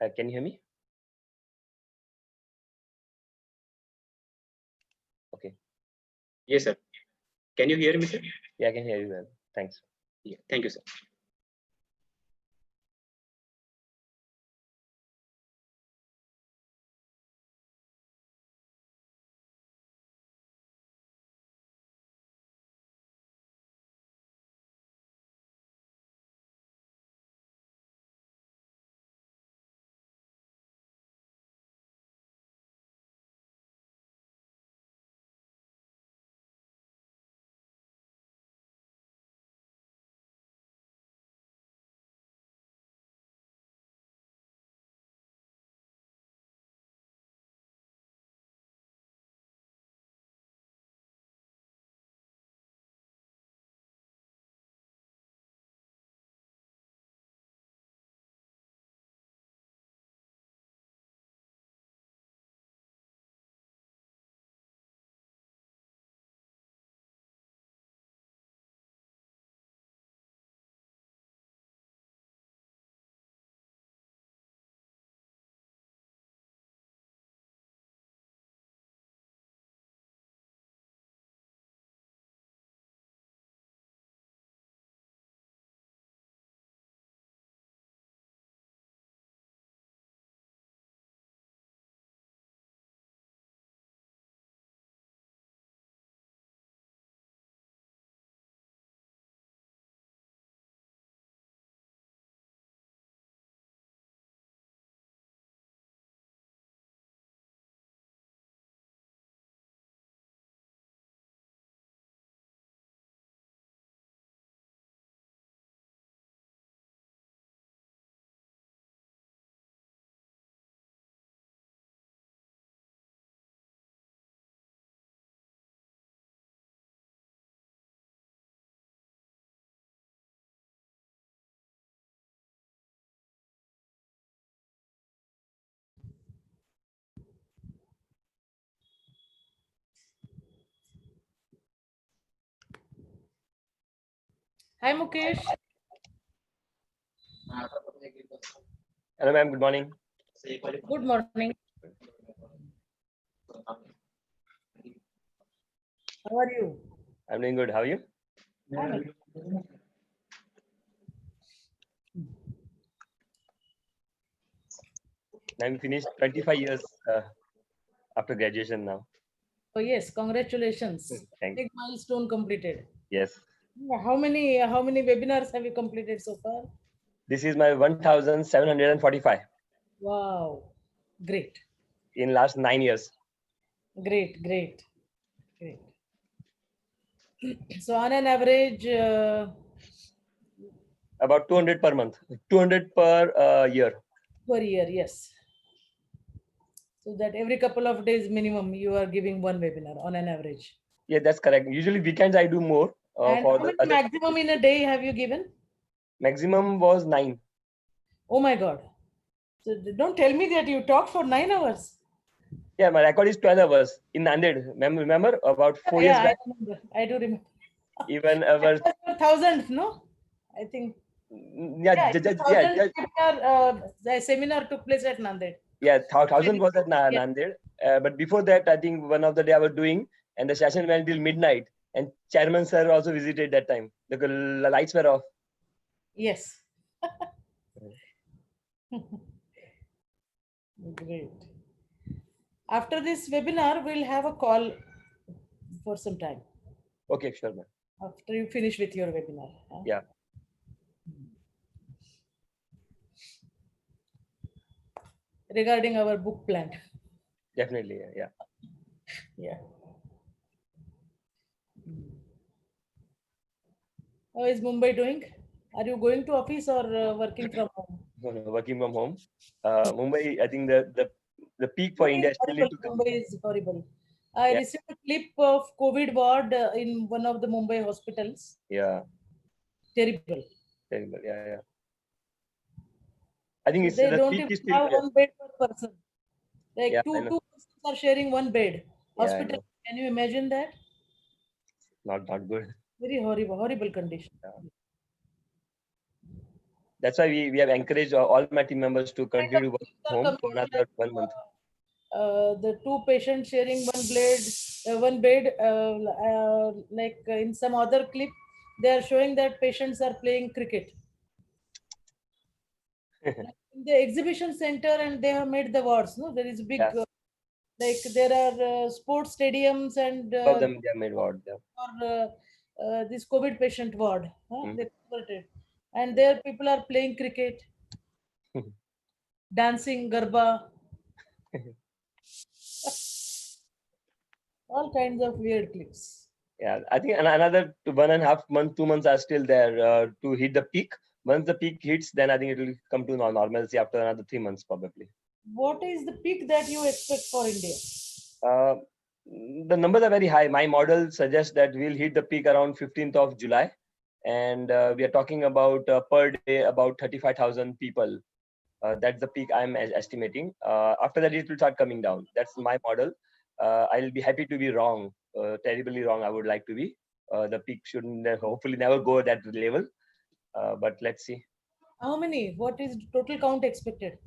Can you hear me? Okay. Yes, sir. Can you hear me, sir? Yeah, I can hear you well. Thanks. Yeah. Thank you, sir. Hi, Mukesh. Hello, ma'am. Good morning. Good morning. How are you? I'm doing good. How are you? I'm finished 25 years after graduation now. Oh, yes. Congratulations. Thanks. Big milestone completed. Yes. How many webinars have you completed so far? This is my 1745 Wow. Great. in last 9 years. Great. So on an average, About 200 per month. 200 per year. per year, yes. So that every couple of days minimum, you are giving one webinar on an average. Yeah, that's correct. Usually weekends I do more. And For how the many maximum in a day have you given? maximum was 9. Oh my God. So don't tell me that you talked for 9 hours. Yeah, my record is 12 hours in Nanded. Remember about 4 years Yeah, back? I remember. I do remember. Even That our was your 1000th, no? I think. yeah, Yeah, ju- the ju- yeah, 1000th ju- seminar, the seminar took place at Nanded. yeah, 1000 was at Yeah. Nanded. But before that, I think one of the day I was doing, and the session went till midnight. And chairman sir also visited that time. The lights were off. Yes. Great. After this webinar, we'll have a call for some time Okay, sure, man. after you finish with your webinar. Yeah. Regarding our book plan. Definitely. Yeah. Yeah. How is Mumbai doing? Are you going to office or working from home? No, working from home. Mumbai, I think the peak for India Mumbai is is still need horrible. to come. Mumbai is horrible. I Yeah. received a clip of COVID ward in one of the Mumbai hospitals. Yeah. Terrible. Terrible. Yeah. I think So it's they the don't peak even is still have there. one bed per person. Yeah, Like I two know. persons are sharing one bed. Yeah, I Hospital. know. Can you imagine that? Not good. Very horrible condition. Yeah. That's why we have encouraged all my team members to continue to work Are home for coming another like, 1 month. the two patients sharing one bed, like in some other clip, they are showing that patients are playing cricket. Like in the exhibition center, and they have made the wards. No, there is big, Yeah. like there are sports stadiums and All of them they have made ward. Yeah. for this COVID patient ward. Mm. They converted, and there people are playing cricket, dancing garba, all kinds of weird clips. Yeah, I think another 1.5 months, 2 months are still there to hit the peak. Once the peak hits, then I think it will come to normalcy after another 3 months probably. What is the peak that you expect for India? Uh, the numbers are very high. My model suggests that we'll hit the peak around 15th of July. And we are talking about per day about 35,000 people. That's the peak I'm estimating. After that, it will start coming down. That's my model. I'll be happy to be wrong, terribly wrong. I would like to be. The peak should hopefully never go at that level. But let's see. How many? What is total count expected?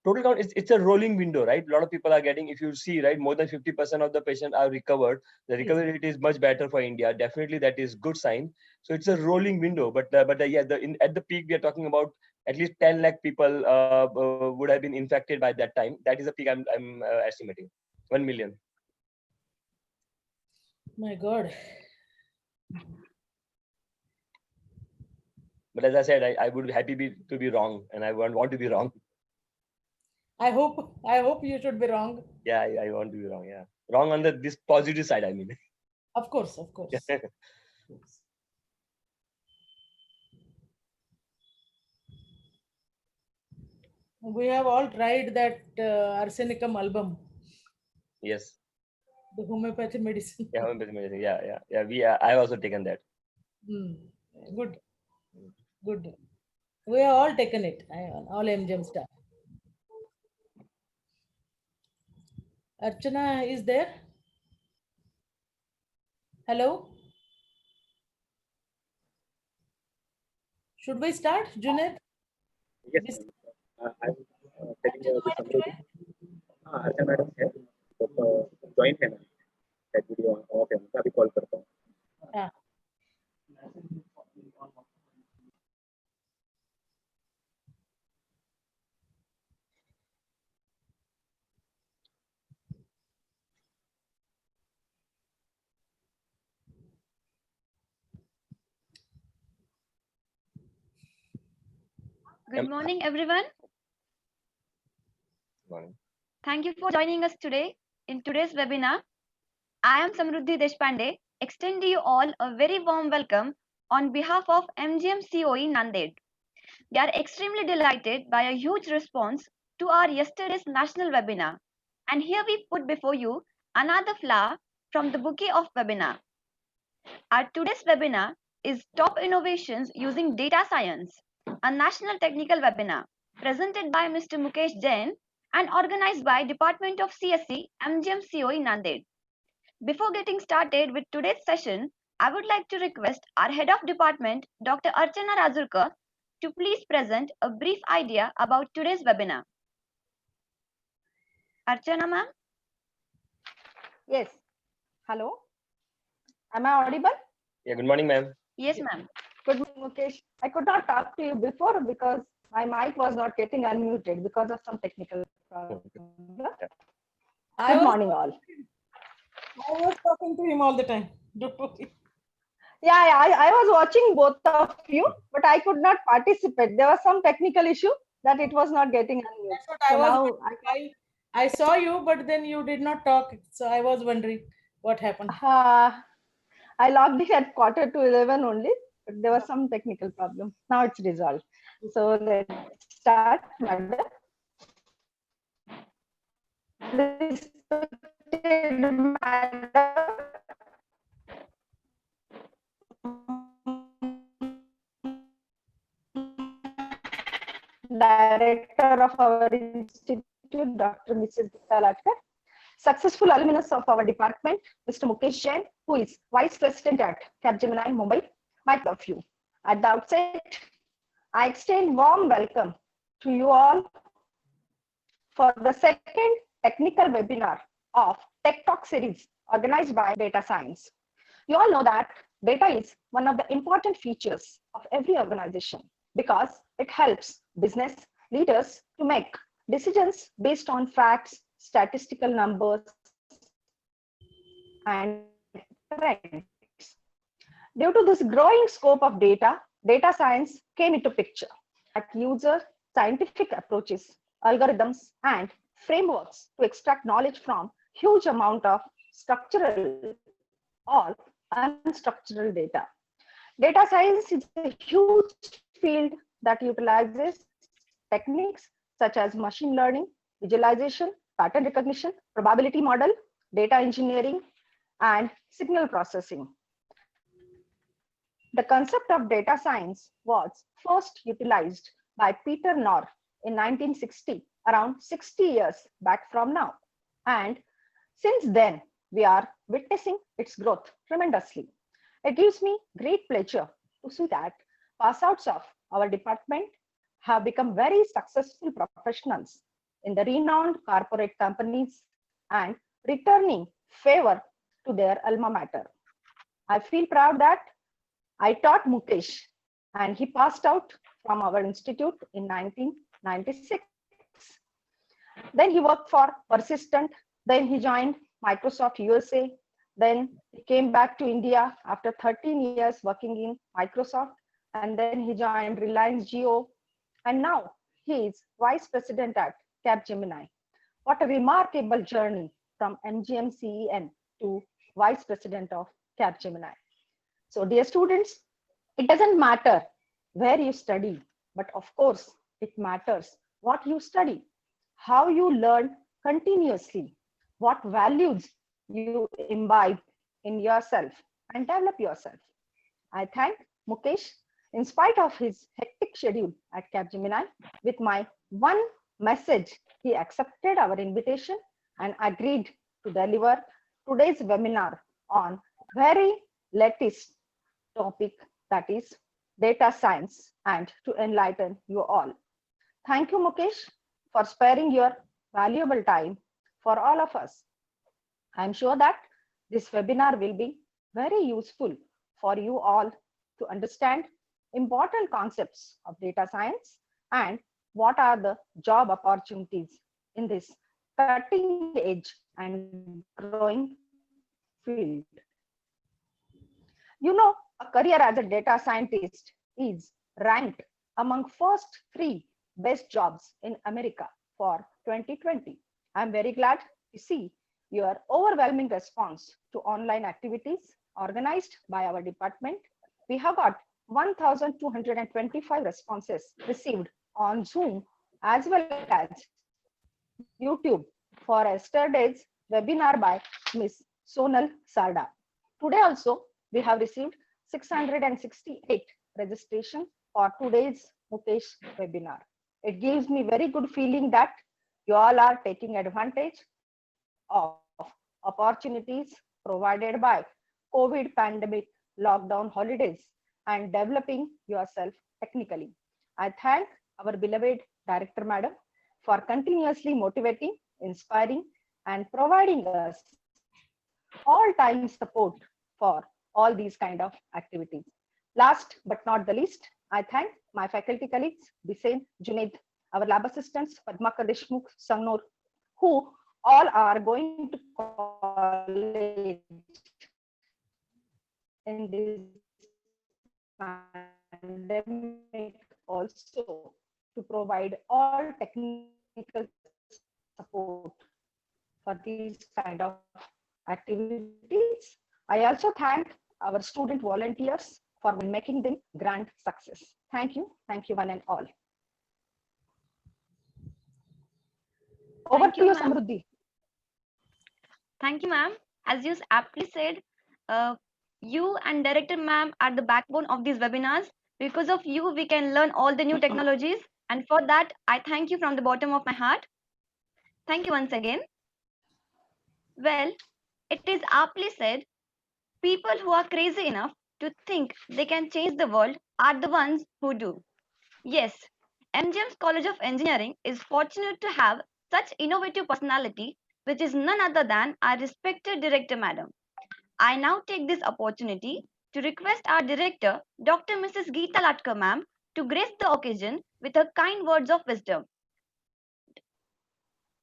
Total count, it's a rolling window, right? A lot of people are getting, if you see, right, more than 50% of the patients are recovered. The recovery rate is much better for India. Definitely, that is good sign. So it's a rolling window. But yeah, at the peak, we are talking about at least 10 lakh people would have been infected by that time. That is the peak I'm estimating. 1 million. My God. But as I said, I would be happy to be wrong, and I want to be wrong. I hope you should be wrong. Yeah, I want to be wrong. Yeah, wrong on this positive side, I mean. Of course, of course. We have all tried that arsenicum album, Yes. the homeopathy medicine. Yeah, homeopathy medicine. Yeah. I've also taken that. Good, good. We have all taken it. All MGM staff. Archana is there? Hello? Should we start, Junaid? Yes, I'm telling you the summary. Archana madam है, तो join है ma'am. That video off है, मैं अभी call करता हूँ. हाँ. Good morning, everyone. Morning. Thank you for joining us today in today's webinar. I am Samruddhi Deshpande. Extend to you all a very warm welcome on behalf of MGM COE Nanded. We are extremely delighted by a huge response to our yesterday's national webinar. And here we put before you another flower from the bouquet of webinar. Our today's webinar is Top Innovations Using Data Science, a national technical webinar presented by Mr. Mukesh Jain and organized by Department of CSE, MGM COE Nanded. Before getting started with today's session, I would like to request our Head of Department, Dr. Archana Razurkar, to please present a brief idea about today's webinar. Archana ma'am? Yes. Hello. Am I audible? Yeah, good morning, ma'am. Yes, ma'am. Good morning, Mukesh. I could not talk to you before because my mic was not getting unmuted because of some technical problem. Good morning, all. I was talking to him all the time. Don't worry. Yeah, I was watching both of you, but I could not participate. There was some technical issue that it was not getting unmuted. That's what I saw you, but then you did not talk. So I was wondering what happened. I logged in at 11:15 only, but there was some technical problem. Now it's resolved. So let's start, madam. Respected madam, Director of our institute, Dr. Mrs. Gita Latkar, successful alumnus of our department, Mr. Mukesh Jain, who is Vice President at Capgemini, Mumbai, might love you. At the outset, I extend warm welcome to you all for the second technical webinar of Tech Talk series organized by Data Science. You all know that data is one of the important features of every organization because it helps business leaders to make decisions based on facts, statistical numbers, and trends. Due to this growing scope of data, data science came into picture. That user scientific approaches, algorithms, and frameworks to extract knowledge from huge amount of structural or unstructured data. Data science is a huge field that utilizes techniques such as machine learning, visualization, pattern recognition, probability model, data engineering, and signal processing. The concept of data science was first utilized by Peter Knorr in 1960, around 60 years back from now. And since then, we are witnessing its growth tremendously. It gives me great pleasure to see that pass-outs of our department have become very successful professionals in the renowned corporate companies and returning favor to their alma mater. I feel proud that I taught Mukesh and he passed out from our institute in 1996. Then he worked for Persistent, then he joined Microsoft USA, then he came back to India after 13 years working in Microsoft, and then he joined Reliance Jio, and now he is Vice President at Capgemini. What a remarkable journey from MGM CEN to Vice President of Capgemini. So dear students, it doesn't matter where you study, but of course, it matters what you study, how you learn continuously, what values you imbibe in yourself and develop yourself. I thank Mukesh, in spite of his hectic schedule at Capgemini, with my one message, he accepted our invitation and agreed to deliver today's webinar on very latest topic, that is data science, and to enlighten you all. Thank you, Mukesh, for sparing your valuable time for all of us. I'm sure that this webinar will be very useful for you all to understand important concepts of data science and what are the job opportunities in this cutting edge and growing field. You know, a career as a data scientist is ranked among first 3 best jobs in America for 2020. I'm very glad to see your overwhelming response to online activities organized by our department. We have got 1,225 responses received on Zoom as well as YouTube for yesterday's webinar by Ms. Sonal Sarda. Today also, we have received 668 registration for today's Mukesh webinar. It gives me very good feeling that you all are taking advantage of opportunities provided by COVID pandemic lockdown holidays and developing yourself technically. I thank our beloved Director Madam for continuously motivating, inspiring, and providing us all-time support for all these kind of activities. Last but not the least, I thank my faculty colleagues, Bisen, Junaid, our lab assistants, Padmakar Deshmukh, Sangnur, who all are going to college in this pandemic also to provide all technical support for these kind of activities. I also thank our student volunteers for making them grand success. Thank you one and all. Over to you, Samruddhi. Thank you, ma'am. As you aptly said, you and Director ma'am are the backbone of these webinars. Because of you, we can learn all the new technologies. And for that, I thank you from the bottom of my heart. Thank you once again. Well, it is aptly said, people who are crazy enough to think they can change the world are the ones who do. Yes, MGM's College of Engineering is fortunate to have such innovative personality, which is none other than our respected director, madam. I now take this opportunity to request our director, Dr. Mrs. Geeta Latkar ma'am, to grace the occasion with her kind words of wisdom.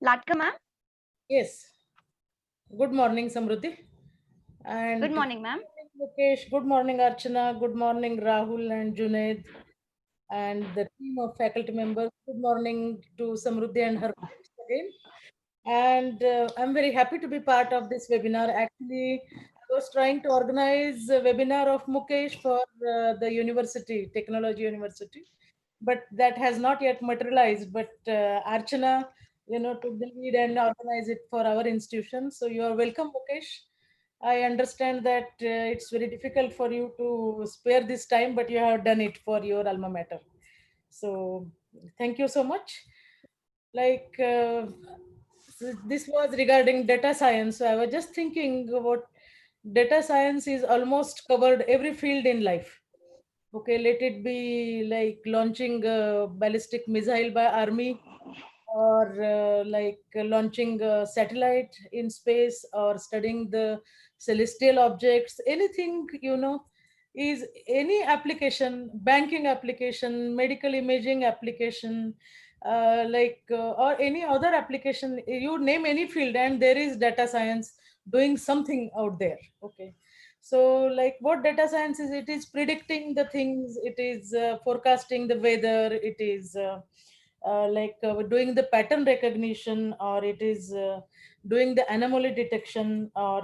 Latkar ma'am, Yes. Good morning, Samruddhi. And good morning, ma'am. Mukesh, good morning, Archana. Good morning, Rahul and Junaid, and the team of faculty members. Good morning to Samruddhi and her colleagues again. And I'm very happy to be part of this webinar. Actually, I was trying to organize a webinar of Mukesh for the university, Technology University, but that has not yet materialized. But Archana, took the lead and organized it for our institution. So you are welcome, Mukesh. I understand that it's very difficult for you to spare this time, but you have done it for your alma mater. So thank you so much. Like this was regarding data science. So I was just thinking about data science is almost covered every field in life. Okay, let it be like launching a ballistic missile by army, or launching a satellite in space, or studying the celestial objects. Anything, is any application, banking application, medical imaging application, or any other application. You name any field, and there is data science doing something out there. Okay, so like what data science is, it is predicting the things, it is forecasting the weather, it is doing the pattern recognition, or it is doing the anomaly detection, or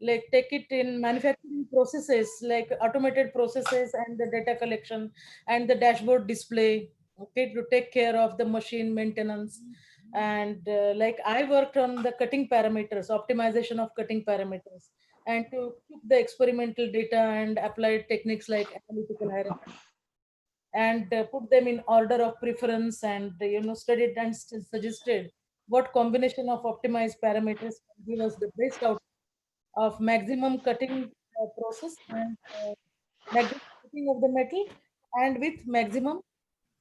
like take it in manufacturing processes, like automated processes and the data collection and the dashboard display, okay, to take care of the machine maintenance. And like I worked on the cutting parameters, optimization of cutting parameters, and to keep the experimental data and applied techniques like analytical hierarchy, and put them in order of preference, and studied and suggested what combination of optimized parameters can give us the best out of maximum cutting process, and maximum cutting of the metal, and with maximum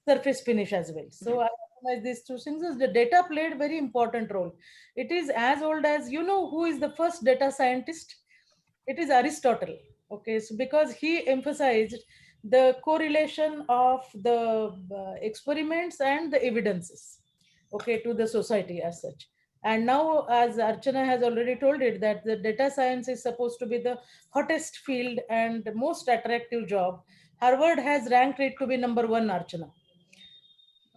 surface finish as well. So I optimize these two things. As the data played very important role. It is as old as, who is the first data scientist? It is Aristotle. Okay, so because he emphasized the correlation of the experiments and the evidences, okay, to the society as such. And now, as Archana has already told it, that the data science is supposed to be the hottest field and most attractive job. Harvard has ranked it to be number one, Archana.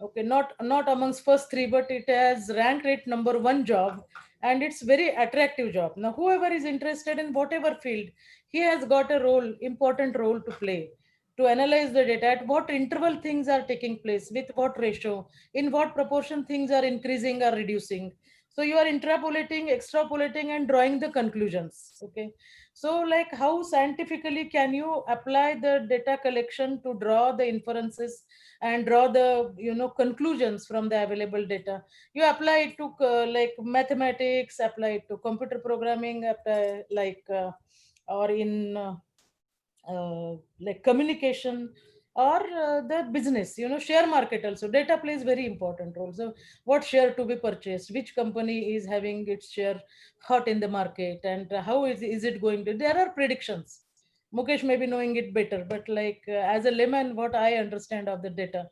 Okay, not amongst first three, but it has ranked it number one job, and it's very attractive job. Now whoever is interested in whatever field, he has got a important role to play, to analyze the data, at what interval things are taking place, with what ratio, in what proportion things are increasing or reducing. So you are interpolating, extrapolating, and drawing the conclusions. Okay, so like how scientifically can you apply the data collection to draw the inferences and draw the conclusions from the available data? You apply it to like mathematics, apply it to computer programming, apply, or in like communication, or the business, share market also. Data plays very important role. So what share to be purchased, which company is having its share hot in the market, and how is it going to, there are predictions. Mukesh may be knowing it better, but like as a layman, what I understand of the data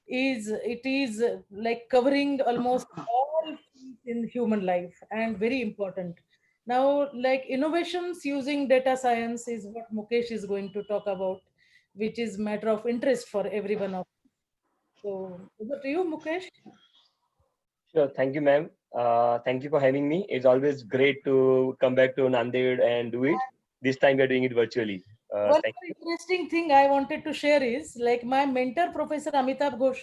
is, it is like covering almost all fields in human life, and very important. Now, like innovations using data science is what Mukesh is going to talk about, which is matter of interest for everyone of. So over to you, Mukesh. Sure. Thank you, ma'am. Thank you for having me. It's always great to come back to Nanded and do it. This time we are doing it virtually. One Thank more you. interesting thing I wanted to share is, like, my mentor, Professor Amitabh Ghosh,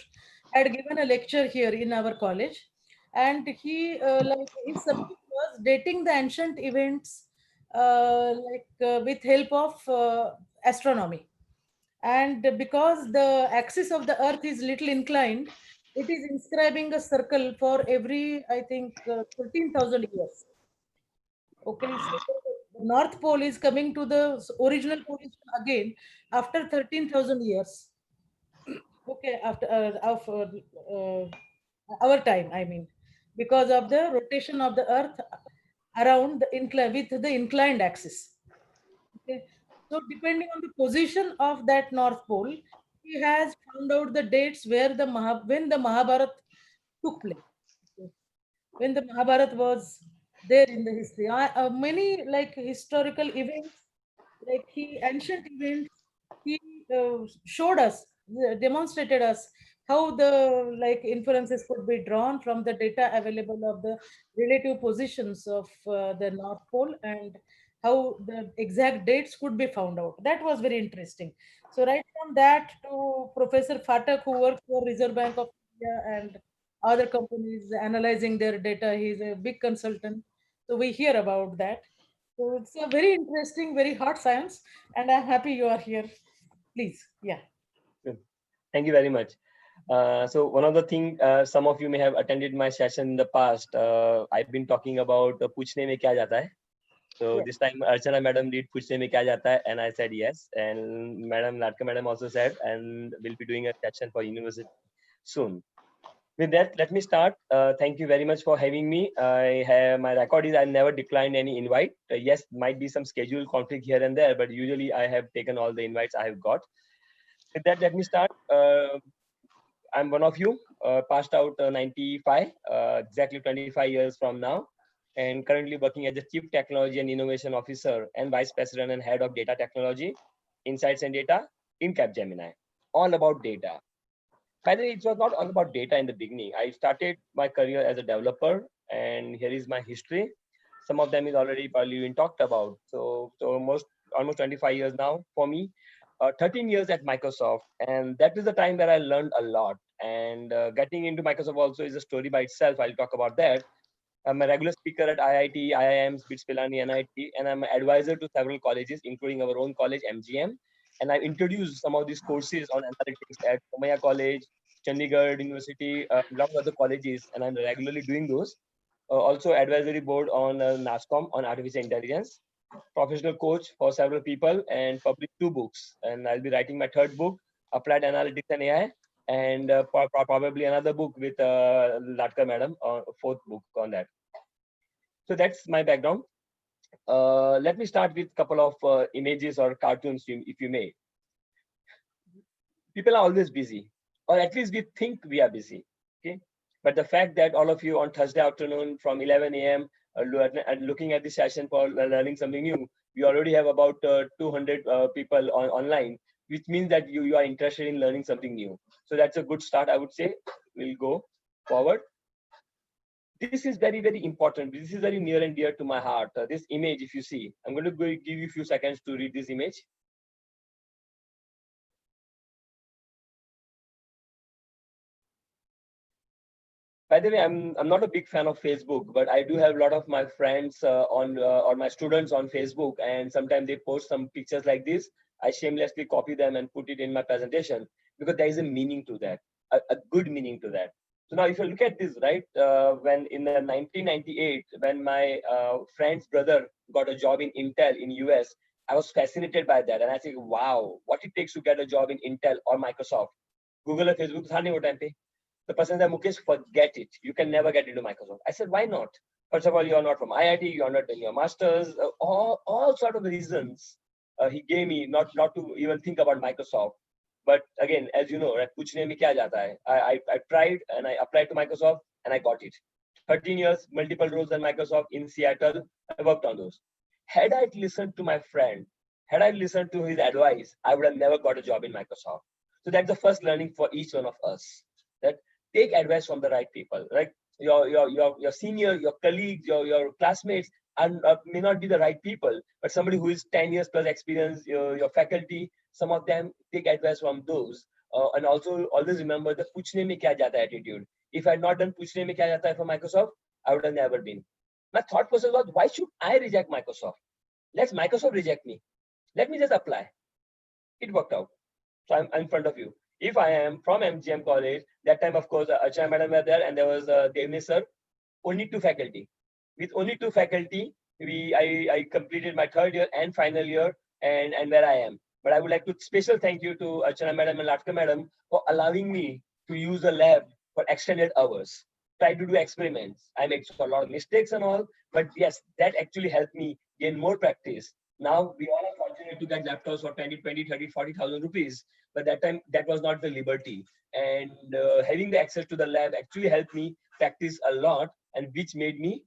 had given a lecture here in our college, and he like his subject was dating the ancient events, with help of astronomy. And because the axis of the Earth is little inclined, it is inscribing a circle for every, I think, 13,000 years. Okay, so the North Pole is coming to the original position again after 13,000 years. Okay, okay, after our time, I mean, because of the rotation of the Earth around the with the inclined axis. Okay. So depending on the position of that North Pole, he has found out the dates where when the Mahabharat took place. Okay. When the Mahabharat was there in the history. Many like historical events, like ancient events, he showed us, demonstrated us how the like inferences could be drawn from the data available of the relative positions of the North Pole, and how the exact dates could be found out. That was very interesting. So right from that to Professor Phatak, who works for Reserve Bank of India and other companies analyzing their data. He's a big consultant. So we hear about that. So it's a very interesting, very hot science, and I'm happy you are here. Please, yeah. Thank you very much. So one of the things, some of you may have attended my session in the past. I've been talking about पूछने में क्या जाता है. So Yes. this time Archana madam did पूछने में क्या जाता है, and I said yes. And Madam Latka madam also said, and we'll be doing a session for university soon. With that, let me start. Thank you very much for having me. My record is I never declined any invite. Yes, might be some schedule conflict here and there, but usually I have taken all the invites I have got. With that, let me start. I'm one of you, passed out 95, exactly 25 years from now, and currently working as the Chief Technology and Innovation Officer and Vice President and Head of Data Technology, Insights and Data in Capgemini. All about data. By the way, it was not all about data in the beginning. I started my career as a developer, and here is my history. Some of them is already probably been talked about. So almost 25 years now for me. 13 years at Microsoft, and that is the time where I learned a lot. And getting into Microsoft also is a story by itself. I'll talk about that. I'm a regular speaker at IIT, IIMs, BITS Pilani, NIT, and I'm an advisor to several colleges, including our own college, MGM. And I've introduced some of these courses on analytics at Somaiya College, Chandigarh University, a lot of other colleges, and I'm regularly doing those. Also, advisory board on NASCOM on artificial intelligence, professional coach for several people, and published 2 books. And I'll be writing my 3rd book, Applied Analytics and AI, and probably another book with Latka madam, 4th book on that. So that's my background. Let me start with a couple of images or cartoons, if you may. People are always busy, or at least we think we are busy. Okay, but the fact that all of you on Thursday afternoon from 11 a.m. Looking at the session for learning something new, we already have about 200 people online, which means that you are interested in learning something new. So that's a good start, I would say. We'll go forward. This is very, very important. This is very near and dear to my heart. This image, if you see, I'm going to give you a few seconds to read this image. By the way, I'm not a big fan of Facebook, but I do have a lot of my friends or my students on Facebook, and sometimes they post some pictures like this. I shamelessly copy them and put it in my presentation because there is a meaning to that, a good meaning to that. So now, if you look at this, right, when in the 1998, when my friend's brother got a job in Intel in US, I was fascinated by that, and I think, wow, what it takes to get a job in Intel or Microsoft. Google or Facebook, the person said, Mukesh, forget it. You can never get into Microsoft. I said, why not? First of all, you're not from IIT, you're not doing your master's, all sort of reasons he gave me not to even think about Microsoft. But again, as you know, पूछने में क्या जाता है? I tried and I applied to Microsoft and I got it. 13 years, multiple roles in Microsoft in Seattle. I worked on those. Had I listened to my friend, had I listened to his advice, I would have never got a job in Microsoft. So that's the first learning for each one of us. That take advice from the right people. Like your senior, your colleagues, your classmates may not be the right people, but somebody who is 10 years plus experience, your faculty, some of them take advice from those. And also always remember the पूछने में क्या जाता attitude. If I had not done पूछने में क्या जाता है for Microsoft, I would have never been. My thought process was, why should I reject Microsoft? Let Microsoft reject me. Let me just apply. It worked out. So I'm in front of you. If I am from MGM College, that time, of course, Archana madam were there, and there was Devni sir, only 2 faculty. With only 2 faculty, I completed my 3rd year and final year, and where I am. But I would like to special thank you to Archana Madam and Latka Madam for allowing me to use the lab for extended hours. Try to do experiments. I made a lot of mistakes and all, but yes, that actually helped me gain more practice. Now we all are fortunate to get laptops for 20, 20, 30, 40,000 rupees. But that time that was not the liberty. And having the access to the lab actually helped me practice a lot, and which made me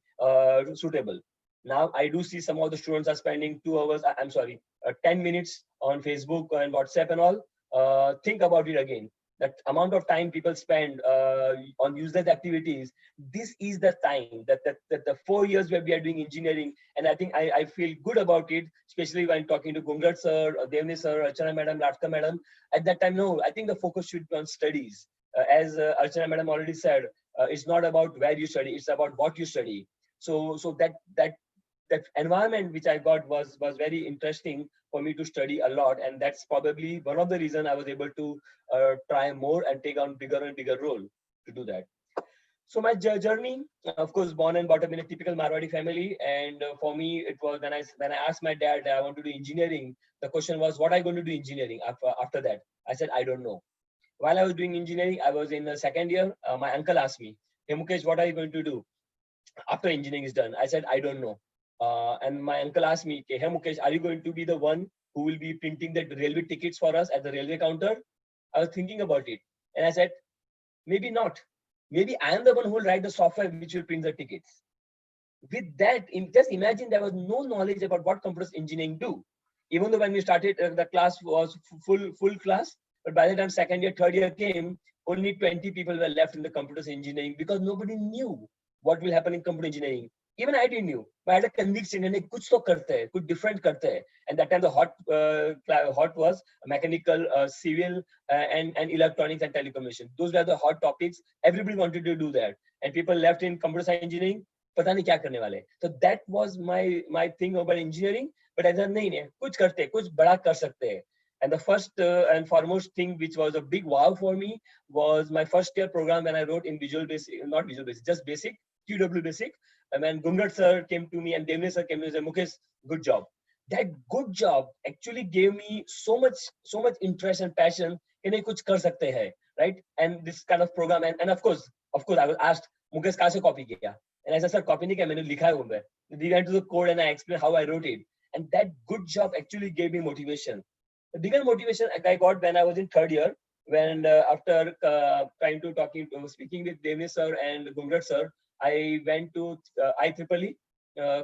suitable. Now I do see some of the students are spending 2 hours, I'm sorry, 10 minutes on Facebook and WhatsApp and all. Think about it again. That amount of time people spend on useless activities, this is the time that the 4 years where we are doing engineering. And I think I feel good about it, especially when talking to Gungrat sir, Devni sir, Archana madam, Latka madam. At that time, no, I think the focus should be on studies. As Archana madam already said, it's not about where you study, it's about what you study. So that environment which I got was very interesting for me to study a lot, and that's probably one of the reason I was able to try more and take on bigger and bigger role to do that. So my journey, of course, born and brought up in a typical Marwadi family, and for me it was when I asked my dad that I want to do engineering. The question was, what are you going to do engineering after that? I said I don't know. While I was doing engineering, I was in the second year. My uncle asked me, "Hey Mukesh, what are you going to do after engineering is done?" I said I don't know. And my uncle asked me, "Hey Mukesh, are you going to be the one who will be printing the railway tickets for us at the railway counter?" I was thinking about it, and I said, maybe not. Maybe I am the one who will write the software which will print the tickets. With that, just imagine there was no knowledge about what computers engineering do. Even though when we started, the class was full class, but by the time second year, third year came, only 20 people were left in the computers engineering because nobody knew what will happen in computer engineering. Even I didn't knew, but I had a conviction and kuch to karte hai, kuch different karte hai. And that time the hot was mechanical, civil, and electronics and telecommunication. Those were the hot topics. Everybody wanted to do that, and people left in computer science engineering. पता नहीं क्या करने वाले. So that was my thing about engineering. But ऐसा नहीं है, कुछ करते, कुछ बड़ा कर सकते हैं. And the first and foremost thing which was a big wow for me was my first year program when I wrote in Visual Basic, not Visual Basic, just Basic, QW Basic. And when Gungat sir came to me and Devne sir came to me and said, Mukesh, good job. That good job actually gave me so much interest and passion in a kuch kar sakte hai, right? And this kind of program, and of course I was asked, Mukesh kahan se copy kiya? And I said, sir, copy nahi kiya, maine likha hai wo mein. We went to the code and I explained how I wrote it. And that good job actually gave me motivation. The bigger motivation I got when I was in third year, when after speaking with Devni sir and Gungrat sir, I went to IEEE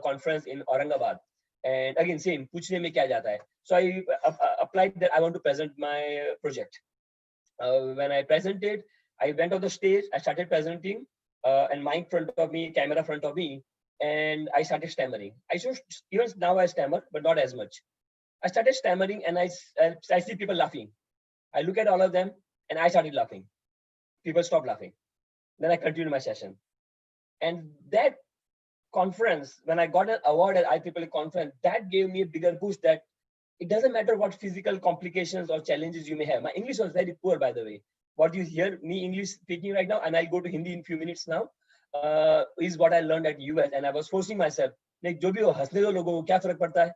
conference in Aurangabad. And again, same, पूछने में क्या जाता है. So I applied that I want to present my project. When I presented, I went on the stage, I started presenting, and mic front of me, camera front of me, and I started stammering. Even now I stammer, but not as much. I started stammering, and I see people laughing. I look at all of them, and I started laughing. People stopped laughing. Then I continued my session. And that conference, when I got an award at IEEE conference, that gave me a bigger boost that it doesn't matter what physical complications or challenges you may have. My English was very poor, by the way. What you hear me English speaking right now, and I'll go to Hindi in a few minutes now, is what I learned at US. And I was forcing myself, like, jo bhi ho, hasne do logo ko kya farak padta hai?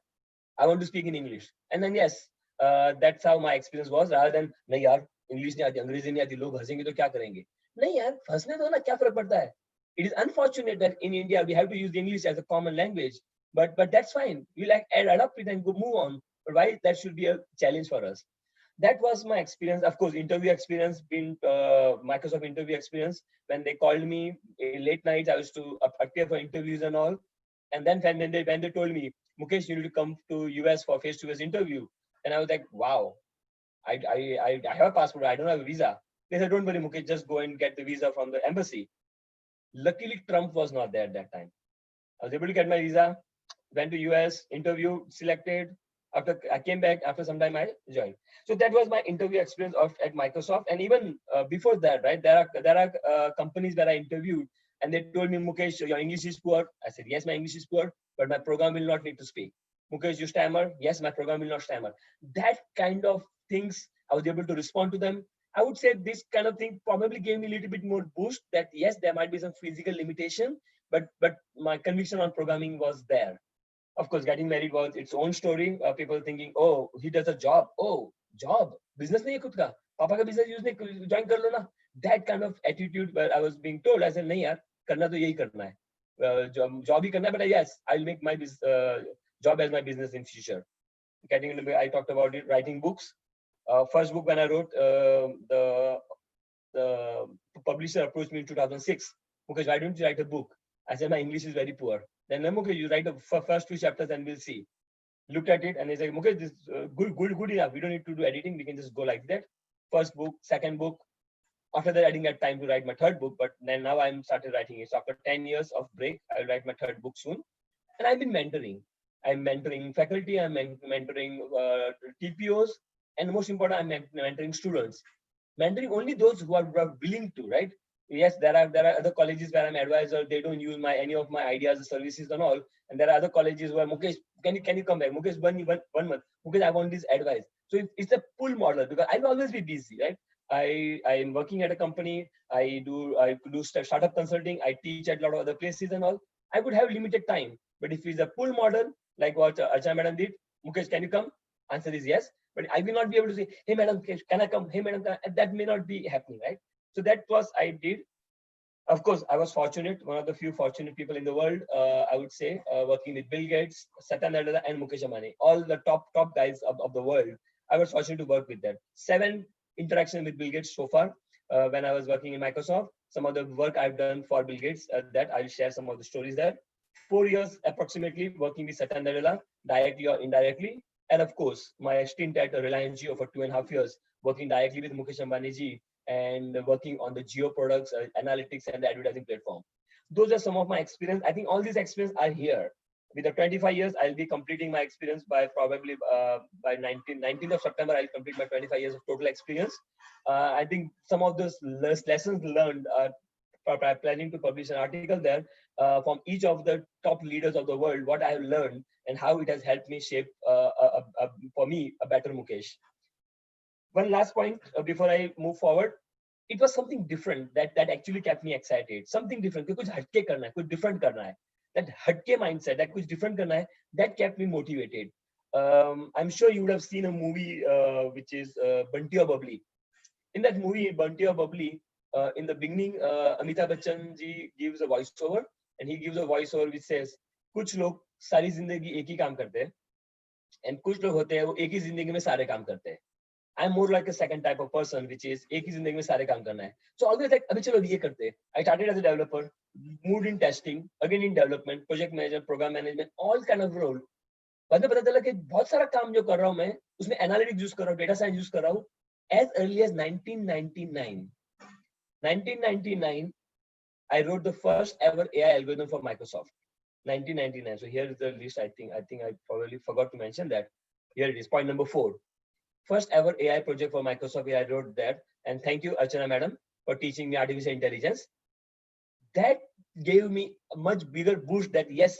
I want to speak in English. And then, yes, that's how my experience was, rather than, nahi yaar, English nahi aati, Angrezi nahi aati, log hasenge to kya karenge? Nahi yaar, hasne do na, kya farak padta hai? It is unfortunate that in India, we have to use English as a common language, but that's fine. We like adapt it and go move on. But why that should be a challenge for us? That was my experience. Of course, interview experience, been Microsoft interview experience. When they called me late nights, I used to appear for interviews and all. And then when they told me, Mukesh, you need to come to US for face-to-face interview. And I was like, wow, I have a passport. I don't have a visa. They said, don't worry, Mukesh, just go and get the visa from the embassy. Luckily, Trump was not there at that time. I was able to get my visa, went to US, interview, selected. After I came back, after some time I joined. So that was my interview experience at Microsoft. And even before that, right, there are companies that I interviewed, and they told me, Mukesh, your English is poor. I said, yes, my English is poor, but my program will not need to speak. Mukesh, you stammer? Yes, my program will not stammer. That kind of things, I was able to respond to them. I would say this kind of thing probably gave me a little bit more boost that yes, there might be some physical limitation, but my conviction on programming was there. Of course, getting married was its own story. People thinking, oh, he does a job. Oh, job, business nahi hai khud ka. Papa ka business use nahi, join kar lo na. That kind of attitude where I was being told, I said, nahi yaar, karna to yahi karna hai. Job hi karna hai, but yes, I'll make my job as my business in future. Getting into, I talked about it, writing books. First book when I wrote, the publisher approached me in 2006. Mukesh, why don't you write a book? I said, my English is very poor. Then, Mukesh, you write the first 2 chapters and we'll see. Looked at it and he's like, Mukesh, this is good enough. We don't need to do editing. We can just go like that. First book, second book. After that, I didn't get time to write my third book, but then now I'm started writing it. So after 10 years of break, I'll write my third book soon. And I've been mentoring. I'm mentoring faculty, I'm mentoring TPOs, and most important, I'm mentoring students. Mentoring only those who are willing to, right? Yes, there are other colleges where I'm advisor, they don't use any of my ideas or services and all. And there are other colleges where, Mukesh, can you come back? Mukesh, one month. Mukesh, I want this advice. So it's a pull model because I'll always be busy, right? I am working at a company. I do startup consulting. I teach at a lot of other places and all. I would have limited time. But if it's a pull model, like what Archana madam did, Mukesh, can you come? Answer is yes. But I will not be able to say, hey madam, can I come? Hey madam, that may not be happening, right? So that was I did. Of course, I was fortunate, one of the few fortunate people in the world, I would say, working with Bill Gates, Satya Nadella, and Mukesh Ambani, all the top guys of the world. I was fortunate to work with them. 7 interactions with Bill Gates so far when I was working in Microsoft. Some of the work I've done for Bill Gates, that I'll share some of the stories there. 4 years approximately working with Satya Nadella, directly or indirectly. And of course, my stint at Reliance Jio for 2.5 years, working directly with Mukesh Ambani ji, and working on the geo products, analytics, and the advertising platform. Those are some of my experience. I think all these experience are here. With the 25 years, I'll be completing my experience by probably by 19th of September, I'll complete my 25 years of total experience. I think some of those lessons learned are planning to publish an article there from each of the top leaders of the world, what I have learned and how it has helped me shape, for me, a better Mukesh. One last point before I move forward. It was something different that actually kept me excited. Something different. कुछ हटके करना है, कुछ different करना है. That हटके mindset, that कुछ different करना है, that kept me motivated. I'm sure you would have seen a movie which is Bunty or Bubbly. In that movie, Bunty or Bubbly, in the beginning, Amitabh Bachchan ji gives a voiceover, and he gives a voiceover which says, कुछ लोग सारी जिंदगी एक ही काम करते हैं, and कुछ लोग होते हैं वो एक ही जिंदगी में सारे काम करते हैं. I'm more like a second type of person, which is एक ही जिंदगी में सारे काम करना है. So always like अभी चलो ये करते हैं. I started as a developer, moved in testing, again in development, project manager, program management, all kind of role. बाद में पता चला कि बहुत सारा काम जो कर रहा हूँ मैं, उसमें analytics यूज कर रहा हूँ, data science यूज कर रहा हूँ. As early as 1999, I wrote the first ever AI algorithm for Microsoft. 1999. So here is the list. I think I probably forgot to mention that. Here it is. Point number 4. First ever AI project for Microsoft. I wrote that. And thank you, Archana madam, for teaching me artificial intelligence. That gave me a much bigger boost that yes,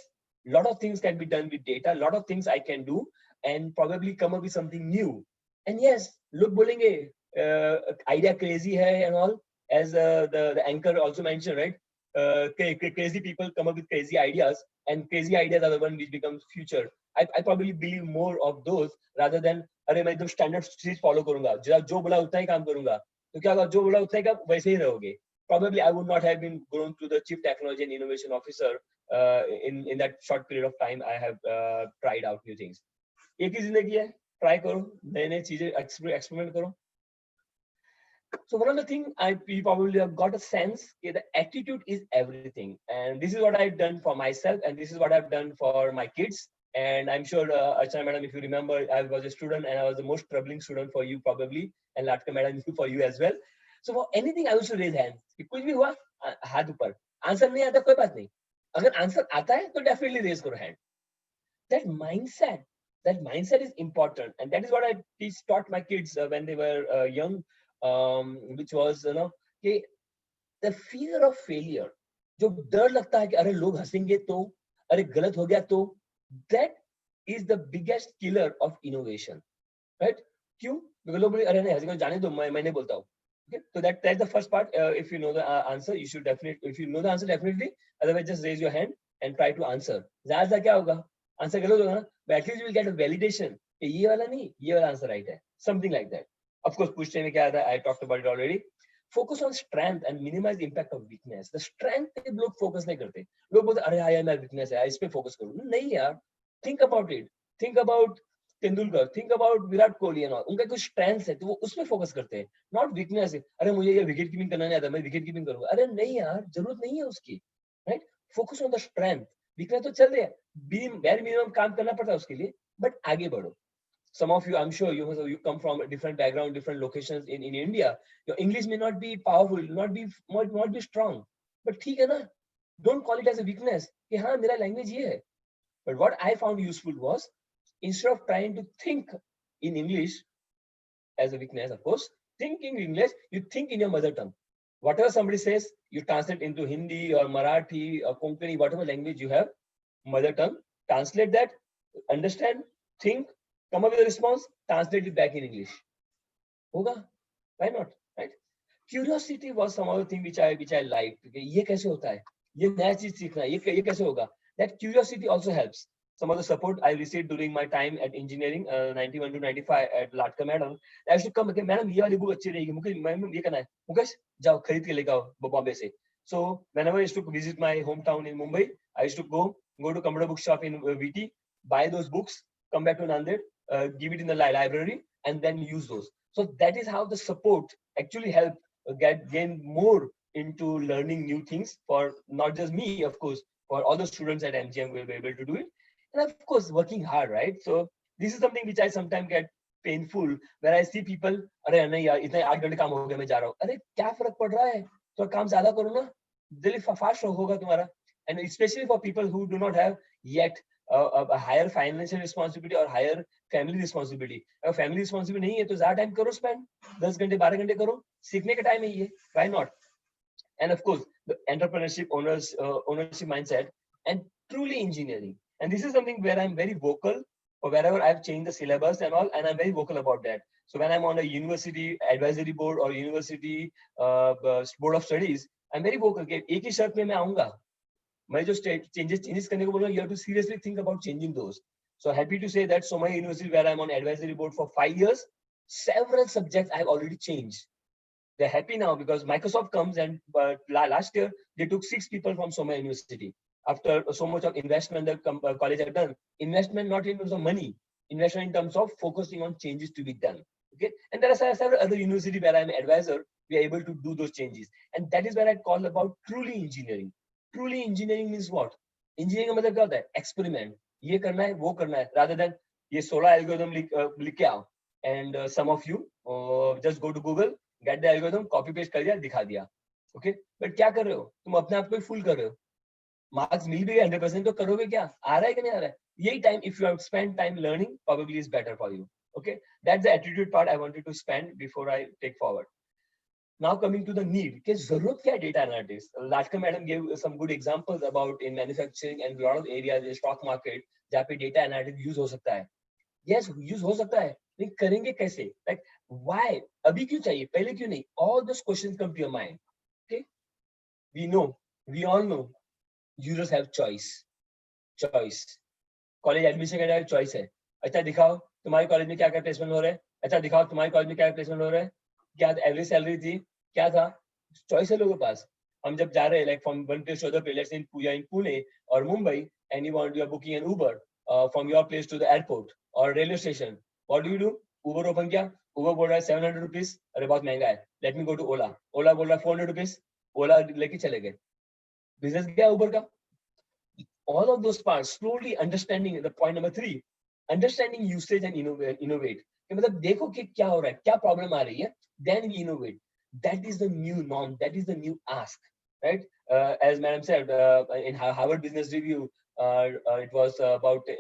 a lot of things can be done with data, a lot of things I can do and probably come up with something new. And yes, look, bolenge, idea crazy hai and all, as the anchor also mentioned, right? Crazy people come up with crazy ideas, and crazy ideas are the one which becomes future. I probably believe more of those rather than अरे मैं एकदम standard चीज follow करूंगा, जो बोला उतना ही काम करूंगा, तो क्या होगा, जो बोला उतना ही काम वैसे ही रहोगे. Probably I would not have been grown to the Chief Technology and Innovation Officer in that short period of time. I have tried out new things. एक ही जिंदगी है, try करो, नए चीजें experiment करो. So one of the things you probably have got a sense that the attitude is everything, and this is what I've done for myself, and this is what I've done for my kids. And I'm sure, Archana madam, if you remember, I was a student and I was the most troubling student for you probably, and Latka madam for you as well. So for anything I used to raise hands. कुछ भी हुआ हाथ ऊपर, answer नहीं आता कोई बात नहीं, अगर आंसर आता है तो डेफिनेटली रेज करो hand. That mindset is important, and that is what I taught my kids when they were young, which was the fear of failure. जो डर लगता है कि अरे लोग हंसेंगे तो, अरे गलत हो गया तो, that is the biggest killer of innovation, right? क्यों? Because लोग बोले अरे नहीं हंसेंगे जाने दो, मैं नहीं बोलता हूँ. Okay, so that's the first part. If you know the answer, you should definitely. If you know the answer, definitely. Otherwise, just raise your hand and try to answer. ज़्यादा क्या होगा? आंसर गलत होगा ना, but at least you will get a validation कि ये वाला नहीं, ये वाला आंसर राइट है, something like that. Of course पूछने में क्या आता है, I talked about it already. Focus on strength and minimize the impact of weakness. The strength पे लोग focus नहीं करते, लोग बोलते अरे यार मेरा weakness है, इस पे focus करूँ, नहीं यार, think about it, think about Tendulkar, think about Virat Kohli and all, उनका कुछ strength है तो वो उसमें focus करते हैं, not weakness है, अरे मुझे ये विकेट कीपिंग करना नहीं आता, मैं विकेट कीपिंग करूंगा, अरे नहीं यार, जरूरत नहीं है उसकी, right? Focus on the strength. Weakness तो चल रही है, bare minimum काम करना पड़ता है उसके लिए, but आगे बढ़ो. Some of you, I'm sure you come from a different background, different locations in India. Your English may not be powerful, not be strong, but ठीक है ना, don't call it as a weakness कि हाँ मेरा language ये है. But what I found useful was, instead of trying to think in English as a weakness, of course, think in English, you think in your mother tongue. Whatever somebody says, you translate into Hindi or Marathi or Konkani, whatever language you have, mother tongue, translate that, understand, think, come up with a response, translate it back in English. Hoga? Why not? Right? Curiosity was some other thing which I liked. ये कैसे होता है? ये नया चीज सीखना है. ये कैसे होगा? That curiosity also helps. Some of the support I received during my time at engineering, 91 to 95 at Latka Madam. I used to come again, madam, ये वाली book अच्छी रहेगी. मुकेश, मैम ये करना है. मुकेश, जाओ खरीद के लेकर आओ बॉम्बे से. So whenever I used to visit my hometown in Mumbai, I used to go to computer bookshop in VT, buy those books, come back to Nanded, give it in the library, and then use those. So that is how the support actually helped gain more into learning new things for not just me, of course, for all the students at MGM will be able to do it. And of course, working hard, right? So this is something which I sometimes get painful where I see people, अरे नहीं यार इतने 8 घंटे काम हो गया मैं जा रहा हूँ. अरे क्या फर्क पड़ रहा है? तो काम ज्यादा करो ना, दिल फास्ट होगा तुम्हारा. And especially for people who do not have yet a higher financial responsibility or higher family responsibility. अगर family responsibility नहीं है तो ज़्यादा time करो spend, 10 घंटे 12 घंटे करो, सीखने का time है ये, why not? And of course, the entrepreneurship ownership mindset and truly engineering. And this is something where I'm very vocal, or wherever I've changed the syllabus and all, and I'm very vocal about that. So when I'm on a university advisory board or university board of studies, I'm very vocal कि एक ही शर्त में मैं आऊँगा. मैं जो changes करने को बोल रहा हूँ, you have to seriously think about changing those. So happy to say that Somaiya University, where I'm on advisory board for 5 years, several subjects I've already changed. They're happy now because Microsoft comes and last year they took 6 people from Somaiya University. After so much of investment the college have done, investment not in terms of money, investment in terms of focusing on changes to be done. Okay, and there are several other universities where I'm an advisor. We are able to do those changes, and that is where I call about truly engineering. Truly engineering means what? Engineering का मतलब क्या होता है? Experiment. ये करना है, वो करना है. Rather than ये 16 algorithm लिख के आओ, and some of you just go to Google, get the algorithm, copy paste कर दिया, दिखा दिया. Okay, but क्या कर रहे हो? तुम अपने आप को फुल कर रहे हो. मार्क्स मिल भी गए 100% तो करोगे क्या? आ रहा है कि नहीं आ रहा है? यही time, if you have spent time learning, probably is better for you. Okay, that's the attitude part I wanted to spend before I take forward. Now coming to the need, कि जरूरत क्या है data analytics? Latka madam gave some good examples about in manufacturing and a lot of areas in stock market जहाँ पे data analytics use हो सकता है. Yes, use हो सकता है, लेकिन करेंगे कैसे? Like why? अभी क्यों चाहिए? पहले क्यों नहीं? All those questions come to your mind. Okay, we all know. Users have choice. College admission का चॉइस है. अच्छा दिखाओ तुम्हारे कॉलेज में क्या क्या प्लेसमेंट हो रहा है. अच्छा दिखाओ तुम्हारे कॉलेज में क्या प्लेसमेंट हो रहा है. क्या एवरेज सैलरी थी, क्या था. चॉइस है लोगों के पास. हम जब जा रहे हैं like from one place to other place, let's in Pune और Mumbai, and you want, you are booking an Uber from your place to the airport और railway station, what do? Uber open किया, उबर बोल रहा है 700 रुपीज, अरे बहुत महंगा है, लेट मी गो टू ओला. ओला बोल रहा है 400 रुपीज, ओला लेके चले गए. बिजनेस गया उबर का. All of those parts, slowly understanding the point number 3, understanding usage and innovate. मतलब देखो कि क्या हो रहा है, क्या प्रॉब्लम आ रही है, then we innovate. That is the new norm, that is the new ask, right? As madam said, in Harvard Business Review, it was about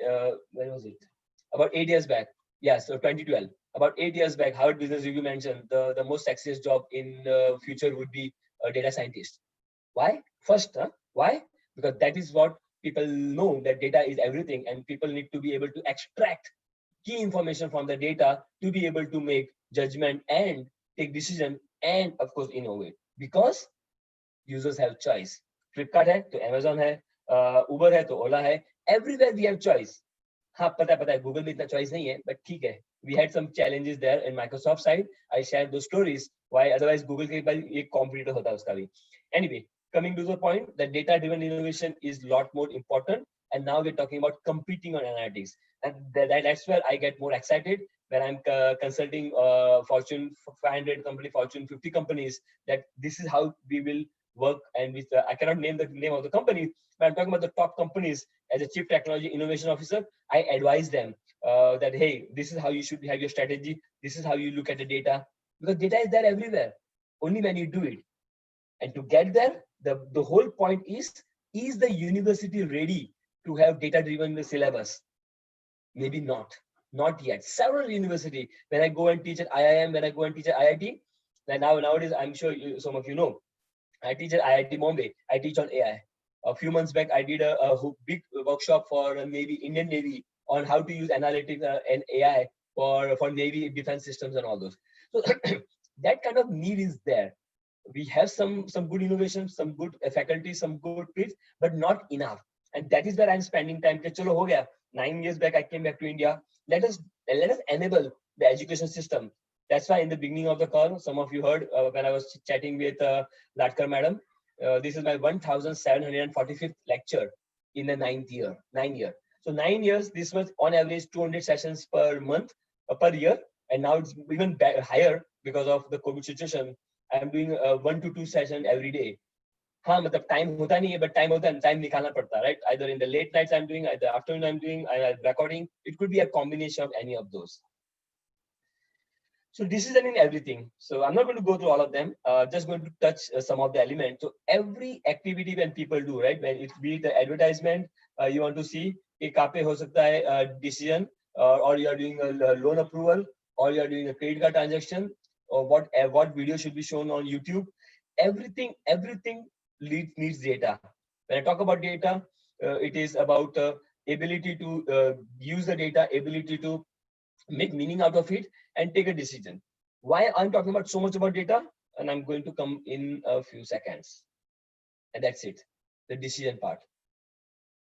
when was it? About 8 years back. Yes, so 2012. About 8 years back, Harvard Business Review mentioned the most sexiest job in the future would be a data scientist. Why? First, why? Because that is what people know, that data is everything, and people need to be able to extract key information from the data to be able to make judgment and take decision and of course innovate, because users have choice. Flipkart है तो Amazon है, Uber है तो Ola है, Everywhere we have choice. हाँ पता है Google में इतना choice नहीं है, but ठीक है. We had some challenges there in Microsoft side. I shared those stories. Why otherwise Google के पास एक competitor होता उसका भी. Anyway, coming to the point, that data-driven innovation is a lot more important. And now we're talking about competing on analytics. And that's where I get more excited when I'm consulting Fortune 500 company, Fortune 50 companies, that this is how we will work. And with I cannot name the name of the company, but I'm talking about the top companies. As a Chief Technology Innovation Officer, I advise them that, hey, this is how you should have your strategy. This is how you look at the data, because data is there everywhere, only when you do it. And to get there, the whole point is the university ready to have data-driven syllabus? Maybe not yet. Several university, when I go and teach at IIM, when I go and teach at IIT, and nowadays, I'm sure some of you know, I teach at IIT Bombay. I teach on AI. A few months back, I did a big workshop for Navy, Indian Navy, on how to use analytics and AI for Navy defense systems and all those. So that kind of need is there. We have some good innovations, some good faculty, some good pitch, but not enough. And that is where I'm spending time. Chalo ho gaya. 9 years back, I came back to India. Let us enable the education system. That's why in the beginning of the call, some of you heard when I was chatting with Latkar madam, this is my 1745th lecture in the 9 year. So 9 years, this was on average 200 sessions per month, per year. And now it's even higher because of the COVID situation. I'm doing 1 to 2 sessions every day. हाँ मतलब time होता नहीं है, but time होता है, time निकालना पड़ता है, right? Either in the late nights I'm doing, either afternoon I'm doing, recording. It could be a combination of any of those. So decision in everything. So I'm not going to go through all of them. Just going to touch some of the elements. So every activity when people do, right? When it's be the advertisement, you want to see कि कहाँ पे हो सकता है decision, or you are doing a loan approval, or you are doing a credit card transaction, or what video should be shown on YouTube. Everything needs data. When I talk about data, it is about ability to use the data, ability to make meaning out of it, and take a decision. Why I'm talking about so much about data, and I'm going to come in a few seconds. And that's it, the decision part.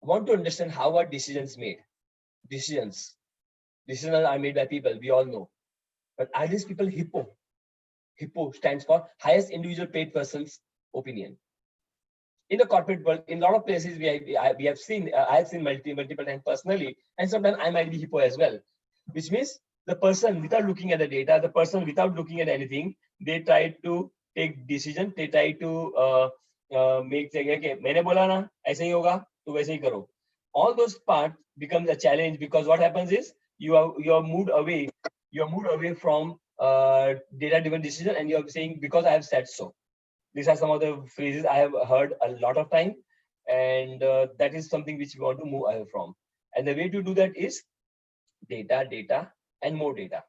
I want to understand how are decisions made. Decisions are made by people, we all know. But are these people HIPPO? HIPPO stands for highest individual paid person's opinion. In the corporate world, in a lot of places, we have seen, I have seen multiple times personally, and sometimes I might be HIPPO as well, which means the person without looking at the data, the person without looking at anything, they try to take decision, they try to make okay, मैंने बोला ना ऐसे ही होगा तो वैसे ही करो. All those parts becomes a challenge, because what happens is you are moved away from data-driven decision, and you're saying because I have said so. These are some of the phrases I have heard a lot of time, and that is something which we want to move away from. And the way to do that is data, and more data.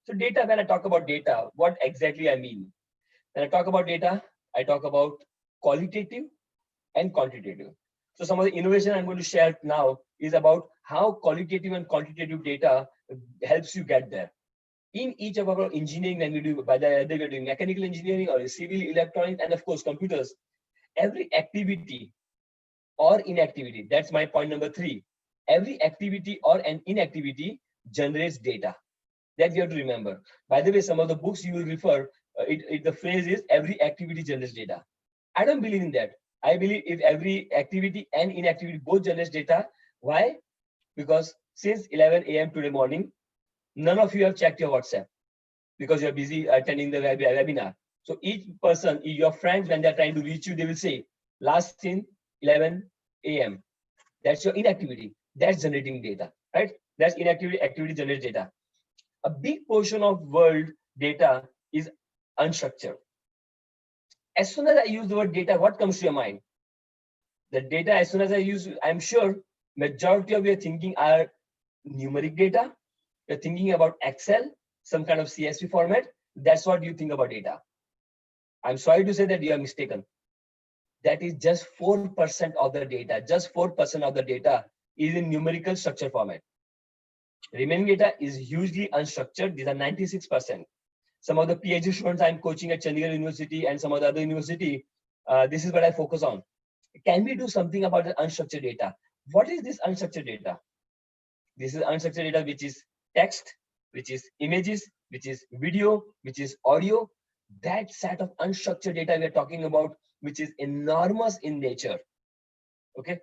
So data, when I talk about data, what exactly I mean? When I talk about data, I talk about qualitative and quantitative. So some of the innovation I'm going to share now is about how qualitative and quantitative data helps you get there. In each of our engineering, when we do, whether we're doing mechanical engineering or civil, electronics, and of course computers, every activity or inactivity, that's my point number 3. Every activity or an inactivity generates data. That you have to remember. By the way, some of the books you will refer, the phrase is every activity generates data. I don't believe in that. I believe if every activity and inactivity both generates data. Why? Because since 11 a.m. today morning, none of you have checked your WhatsApp because you're busy attending the webinar. So each person, your friends, when they're trying to reach you, they will say, last seen 11 a.m. That's your inactivity. That's generating data, right? That's inactivity, activity generates data. A big portion of world data is unstructured. As soon as I use the word data, what comes to your mind? The data, as soon as I use, I'm sure majority of your thinking are numeric data. You're thinking about Excel, some kind of CSV format. That's what you think about data. I'm sorry to say that you are mistaken. That is just 4% of the data. Just 4% of the data is in numerical structure format. Remaining data is hugely unstructured. These are 96%. Some of the PhD students I'm coaching at Chandigarh University and some of the other university, this is what I focus on. Can we do something about the unstructured data? What is this unstructured data? This is unstructured data, which is text, which is images, which is video, which is audio. That set of unstructured data we are talking about, which is enormous in nature. Okay,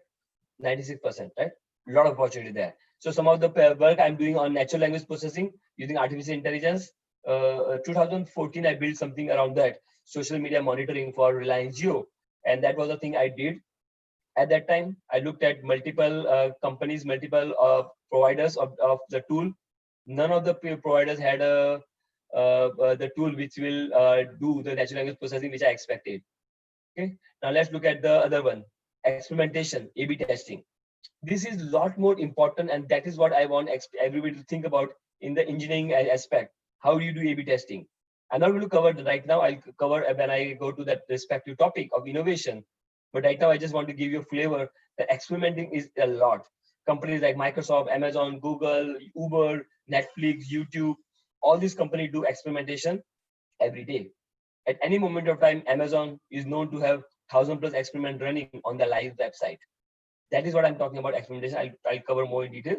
96%, right? A lot of opportunity there. So some of the work I'm doing on natural language processing using artificial intelligence. 2014, I built something around that, social media monitoring for Reliance Jio, and that was the thing I did. At that time, I looked at multiple companies, multiple providers of the tool. None of the providers had the tool which will do the natural language processing which I expected. Okay, now let's look at the other one, experimentation, A/B testing. This is a lot more important, and that is what I want everybody to think about in the engineering aspect. How do you do A/B testing? I'm not going to cover right now. I'll cover when I go to that respective topic of innovation. But right now, I just want to give you a flavor that experimenting is a lot. Companies like Microsoft, Amazon, Google, Uber, Netflix, YouTube, all these companies do experimentation every day. At any moment of time, Amazon is known to have 1,000+ experiments running on the live website. That is what I'm talking about, experimentation. I'll cover more in detail.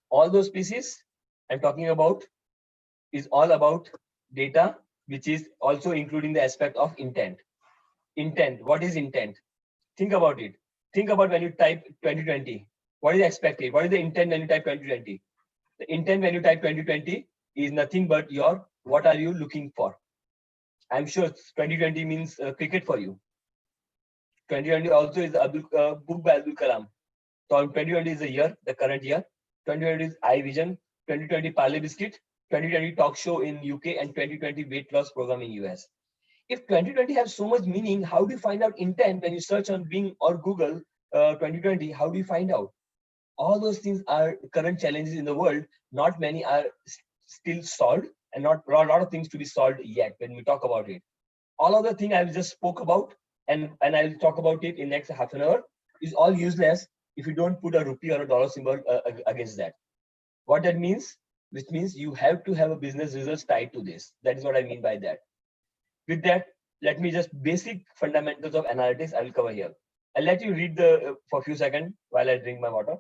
All those pieces I'm talking about is all about data, which is also including the aspect of intent. Intent, what is intent? Think about it. Think about when you type 2020. What is expected? What is the intent when you type 2020? The intent when you type 2020 is nothing but your, what are you looking for? I'm sure 2020 means cricket for you. 2020 also is a book by Abdul Kalam. So 2020 is the year, the current year. 2020 is iVision, 2020 Parley Biscuit, 2020 talk show in UK, and 2020 weight loss program in US. If 2020 has so much meaning, how do you find out intent when you search on Bing or Google 2020? How do you find out? All those things are current challenges in the world. Not many are still solved, and not a lot of things to be solved yet when we talk about it. All of the things I just spoke about, and I'll talk about it in next half an hour, is all useless if you don't put a rupee or a dollar symbol against that. What that means, which means you have to have a business results tied to this. That is what I mean by that. With that, let me just basic fundamentals of analytics I will cover here. I'll let you read the for a few seconds while I drink my water.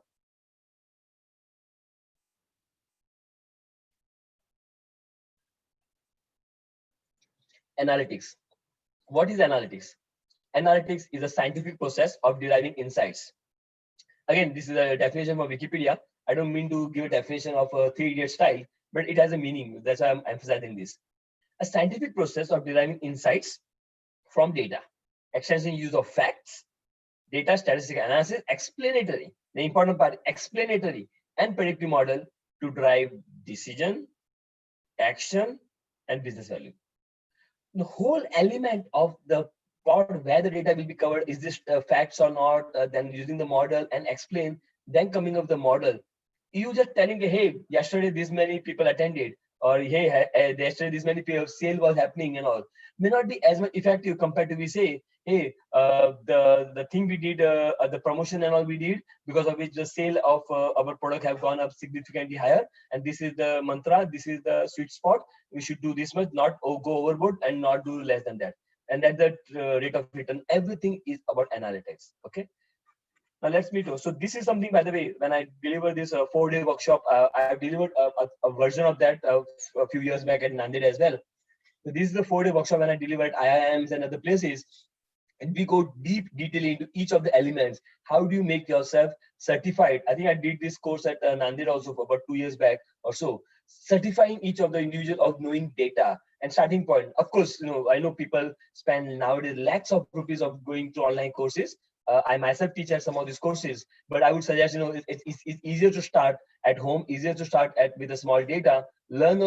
Analytics. What is analytics? Analytics is a scientific process of deriving insights. Again, this is a definition from Wikipedia. I don't mean to give a definition of a 3 Idiot style, but it has a meaning. That's why I'm emphasizing this. A scientific process of deriving insights from data, extensive use of facts, data statistical analysis, explanatory, the important part, explanatory and predictive model to drive decision, action, and business value. The whole element of the part where the data will be covered, is this facts or not, then using the model and explain, then coming up the model. You just telling, hey, yesterday this many people attended, or hey, yesterday this many people sale was happening and all, may not be as much effective compared to we say, hey, the thing we did, the promotion and all we did, because of which the sale of our product have gone up significantly higher, and this is the mantra, this is the sweet spot, we should do this much, not go overboard and not do less than that. And that's the rate of return. Everything is about analytics. Okay. Now let's meet. So this is something, by the way, when I deliver this 4-day workshop, I have delivered a version of that a few years back at Nanded as well. So this is the 4-day workshop when I delivered IIMs and other places. And we go deep detail into each of the elements. How do you make yourself certified? I think I did this course at Nanded also for about 2 years back or so. Certifying each of the individual of knowing data and starting point. Of course, I know people spend nowadays lakhs of rupees of going to online courses. I myself teach at some of these courses, but I would suggest, it's easier to start at home, easier to start with a small data, learn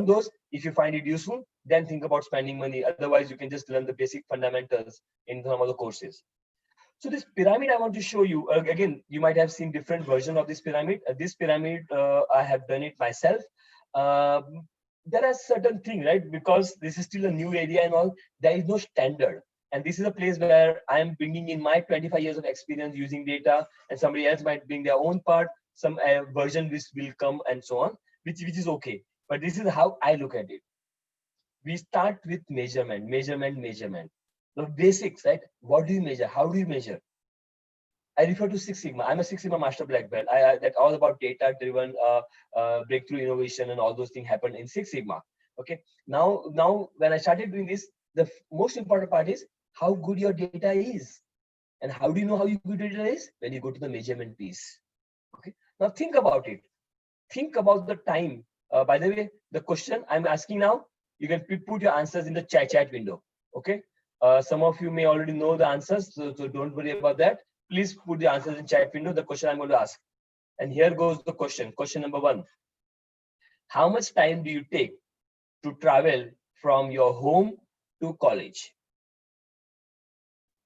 those. If you find it useful, then think about spending money. Otherwise, you can just learn the basic fundamentals in some of the courses. So this pyramid I want to show you, again, you might have seen different version of this pyramid. This pyramid, I have done it myself. There are certain things, right? Because this is still a new area and all, there is no standard. And this is a place where I am bringing in my 25 years of experience using data, and somebody else might bring their own part, some version which will come and so on, which is okay. But this is how I look at it. We start with measurement. The basics, right? What do you measure? How do you measure? I refer to Six Sigma. I'm a Six Sigma master black belt. That's all about data-driven breakthrough innovation and all those things happen in Six Sigma. Okay. Now when I started doing this, the most important part is how good your data is, and how do you know how good your data is? When you go to the measurement piece. Okay. Now think about it. Think about the time. By the way, the question I'm asking now, you can put your answers in the chat window. Okay. Some of you may already know the answers, so don't worry about that. Please put the answers in chat window, the question I'm going to ask. And here goes the question. Question number 1. How much time do you take to travel from your home to college?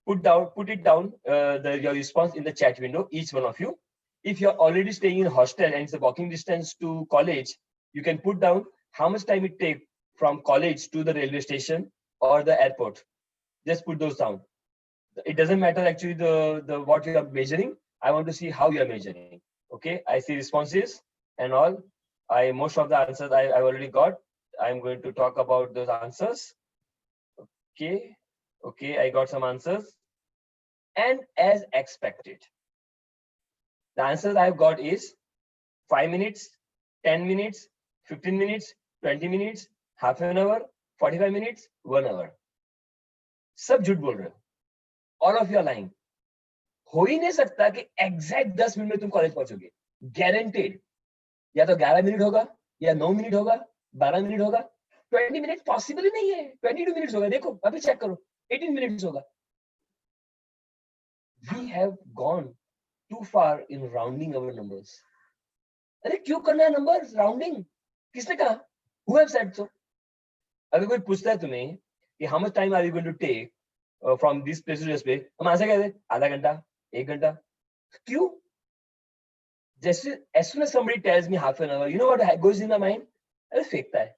Put it down, your response in the chat window, each one of you. If you're already staying in a hostel and it's a walking distance to college, you can put down how much time it takes from college to the railway station or the airport. Just put those down. It doesn't matter actually the what you are measuring. I want to see how you are measuring. Okay, I see responses and all. Most of the answers I already got. I'm going to talk about those answers. Okay, I got some answers. And as expected, the answers I've got is 5 minutes, 10 minutes, 15 minutes, 20 minutes, half an hour, 45 minutes, 1 hour. सब झूठ बोल रहे हो. All of you are lying. हो ही नहीं सकता कि exact 10 minute में तुम कॉलेज पहुंचोगे. Guaranteed. या तो 11 मिनट होगा, या 9 मिनट होगा, 12 मिनट होगा. 20 मिनट पॉसिबल ही नहीं है. 22 मिनट्स होगा. देखो अभी चेक करो. 18 मिनट्स होगा. We have gone too far in rounding our numbers. अरे क्यों करना है numbers rounding? किसने कहा? Who have said so? अगर कोई पूछता है तुम्हें कि how much time are you going to take from this place to this place, हम आंसर कहते हैं आधा घंटा, 1 घंटा. क्यों? Just as soon as somebody tells me half an hour, you know what goes in my mind? अरे फेंकता है.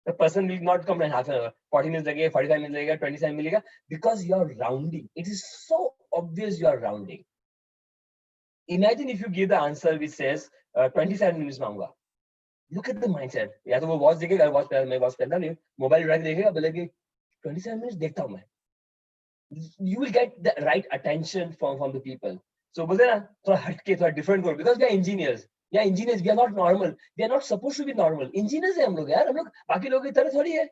The person will not come in half an hour. 40 minutes लगेगा, 45 minutes लगेगा, 27 मिलेगा, because you are rounding. It is so obvious you are rounding. Imagine if you give the answer which says 27 minutes मांगूंगा. Look at the mindset. या तो वो watch देखेगा, watch मैं watch पहनता नहीं, मोबाइल ड्राइव देखेगा, बोलेगी 27 minutes देखता हूँ मैं. You will get the right attention from the people. So बोलते हैं ना थोड़ा हटके थोड़ा different करो, because we are engineers. Yeah, engineers, we are not normal. We are not supposed to be normal. Engineers हैं हम लोग यार, हम लोग बाकी लोगों की तरह थोड़ी है.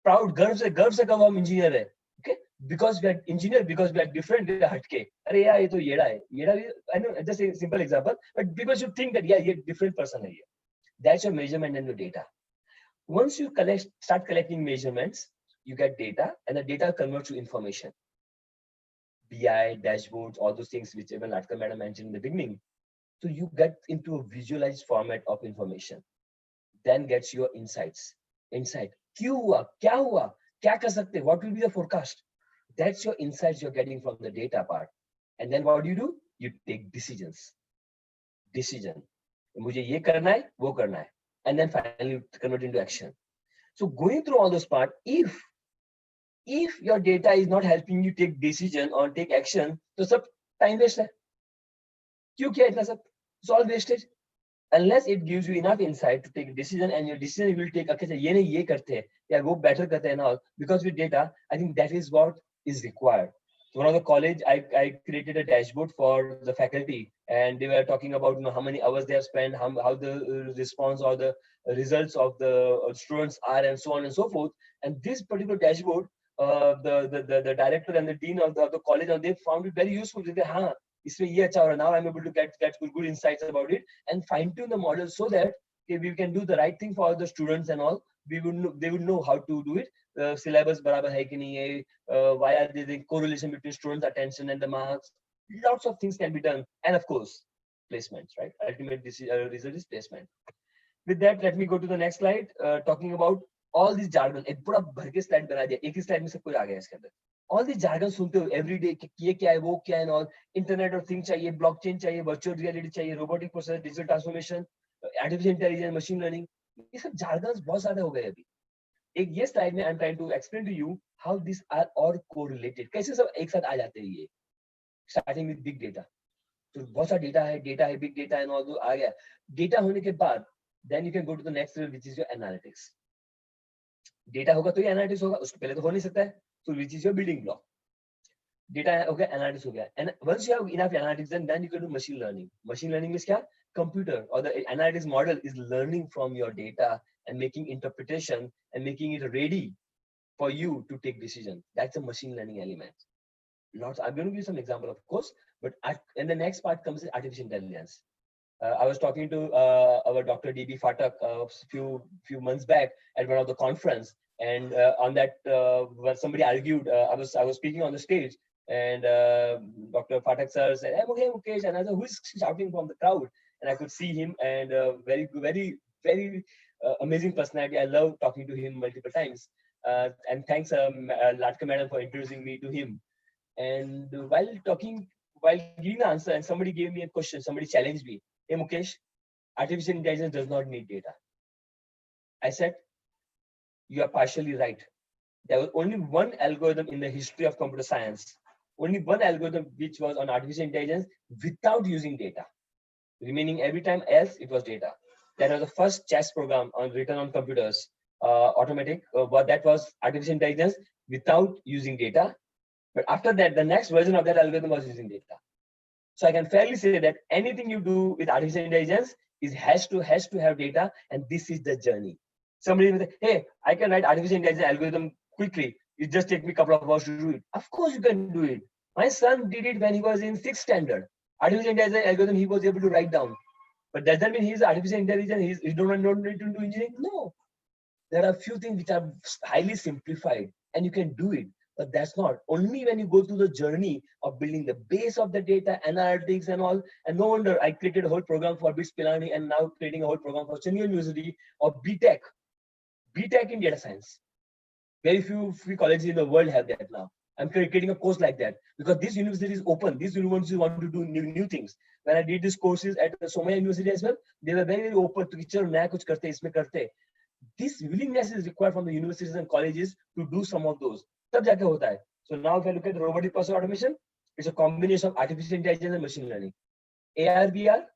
Proud, गर्व से कहो हम engineer है. Okay, because we are engineer, because we are different. हटके अरे यार ये तो येड़ा है. येड़ा भी, I know, just a simple example, but people should think that yeah, ये different person है ये. That's your measurement and your data. Once you start collecting measurements, you get data, and the data converts to information. BI, dashboards, all those things which even Latka madam mentioned in the beginning. So you get into a visualized format of information. Then gets your insights. Insight. क्यों हुआ? क्या हुआ? क्या कर सकते? What will be the forecast? That's your insights you're getting from the data part. And then what do? You take decisions. Decision. मुझे ये करना है, वो करना है. And then finally convert into action. So going through all those parts, if your data is not helping you take decision or take action, तो सब time waste है. क्यों किया इतना सब? It's all wasted. Unless it gives you enough insight to take a decision, and your decision will take, okay, ये नहीं ये करते हैं, या वो better करते हैं now. Because with data, I think that is what is required. So one of the college, I created a dashboard for the faculty, and they were talking about how many hours they have spent, how the response or the results of the students are, and so on and so forth. And this particular dashboard, the director and the dean of the college, they found it very useful. They said, इसमें ये अच्छा हो रहा. Now I'm able to get good insights about it and fine tune the model so that we can do the right thing for the students and all. They would know how to do it. Syllabus बराबर है कि नहीं है? Why are there correlation between students' attention and the marks? Lots of things can be done, and of course, placements, right? Ultimate result is placement. With that, let me go to the next slide. Talking about all these jargon. एक पूरा भर के slide बना दिया. एक ही slide में सब कुछ आ गया इसके अंदर. All these jargon सुनते हो every day कि ये क्या है, वो क्या है, and all. Internet of things चाहिए, blockchain चाहिए, virtual reality चाहिए, robotic process, digital transformation, artificial intelligence, machine learning. ये सब jargons बहुत सारे हो गए अभी. एक ये slide में I'm trying to explain to you how these are all correlated. कैसे सब एक साथ आ जाते हैं ये? Starting with big data. तो बहुत सारा data है, big data and all आ गया. Data होने के बाद, then you can go to the next level, which is your analytics. Data होगा तो ये analytics होगा. उसके पहले तो हो नहीं सकता है. So which is your building block. Data, okay, analytics, okay. And once you have enough analytics, then you can do machine learning. Machine learning is क्या? Computer or the analytics model is learning from your data and making interpretation and making it ready for you to take decision. That's a machine learning element. Lots. I'm going to give you some example, of course, but and the next part comes is artificial intelligence. I was talking to our Dr. DB Phatak a few months back at one of the conference, and on that, when somebody argued, I was speaking on the stage, and Dr. Phatak sir said, "Hey, okay, Mukesh," and I said, "Who is shouting from the crowd?" And I could see him, and very amazing personality. I love talking to him multiple times. And thanks, Latka madam, for introducing me to him. And while giving the answer, and somebody gave me a question, somebody challenged me. Hey Mukesh, artificial intelligence does not need data. I said, you are partially right. There was only one algorithm in the history of computer science, only one algorithm which was on artificial intelligence without using data. Remaining every time else, it was data. That was the first chess program written on computers, automatic, but that was artificial intelligence without using data. But after that, the next version of that algorithm was using data. So I can fairly say that anything you do with artificial intelligence has to have data, and this is the journey. Somebody will say, "Hey, I can write artificial intelligence algorithm quickly. It just take me a couple of hours to do it." Of course you can do it. My son did it when he was in 6th standard. Artificial intelligence algorithm he was able to write down. But does that mean he's artificial intelligence? He don't need to do engineering? No. There are a few things which are highly simplified, and you can do it. But that's not. Only when you go through the journey of building the base of the data, analytics and all. And no wonder I created a whole program for BITS Pilani and now creating a whole program for Chandigarh University of BTech in data science. Very few colleges in the world have that now. I'm creating a course like that because this university is open. These universities want to do new things. When I did these courses at the Somaya University as well, they were very open to teacher naya kuch karte, isme karte. This willingness is required from the universities and colleges to do some of those. तब जाके होता है. So now if I look at robotic process automation, it's a combination of artificial intelligence and machine learning. AR/VR,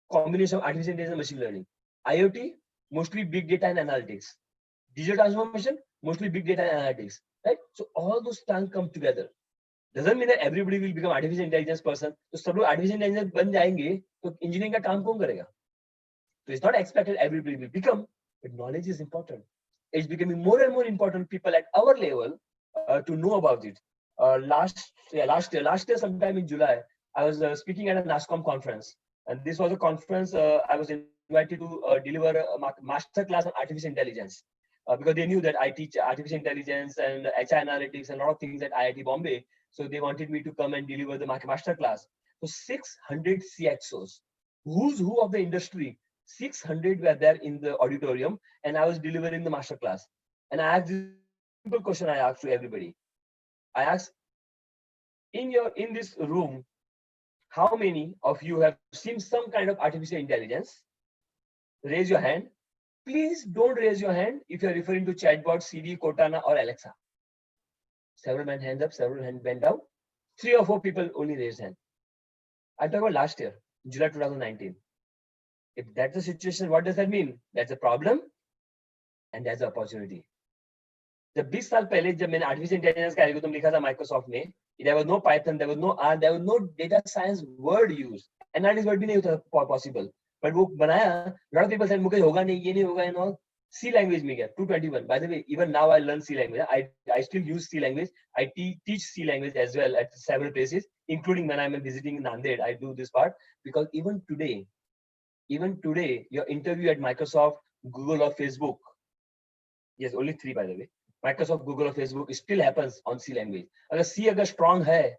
combination of artificial intelligence and machine learning. IoT, mostly big data and analytics. Digital transformation, mostly big data and analytics. Right? So all those things come together. Doesn't mean that everybody will become artificial intelligence person. So सब लोग artificial intelligence बन जाएंगे, तो engineering का काम कौन करेगा? So it's not expected everybody will become, but knowledge is important. It's becoming more and more important people at our level to know about it. Last year, sometime in July, I was speaking at a NASCOM conference, and this was a conference I was invited to deliver a master class on artificial intelligence because they knew that I teach artificial intelligence and HR analytics and a lot of things at IIT Bombay. So they wanted me to come and deliver the master class. So 600 CXOs, who's who of the industry, 600 were there in the auditorium, and I was delivering the master class. And I asked this simple question I asked to everybody. I asked, in this room, how many of you have seen some kind of artificial intelligence? Raise your hand. Please don't raise your hand if you're referring to chatbot, Siri, Cortana, or Alexa. Several hands up, several hands went down. 3 or 4 people only raised hand. I talked about last year, July 2019. If that's the situation, what does that mean? That's a problem and that's an opportunity. जब 20 साल पहले जब मैंने artificial intelligence का algorithm लिखा था Microsoft में, there was no Python, there was no R, there was no data science word used. Analytics word भी नहीं होता possible. But वो बनाया, lot of people said Mukesh होगा नहीं, ये नहीं होगा and all. C language में गया, 221. By the way, even now I learn C language. I still use C language. I teach C language as well at several places, including when I'm visiting Nanded. I do this part because even today, your interview at Microsoft, Google or Facebook, yes, only 3 by the way, Microsoft, Google or Facebook, it still happens on C language. Agar C agar strong hai,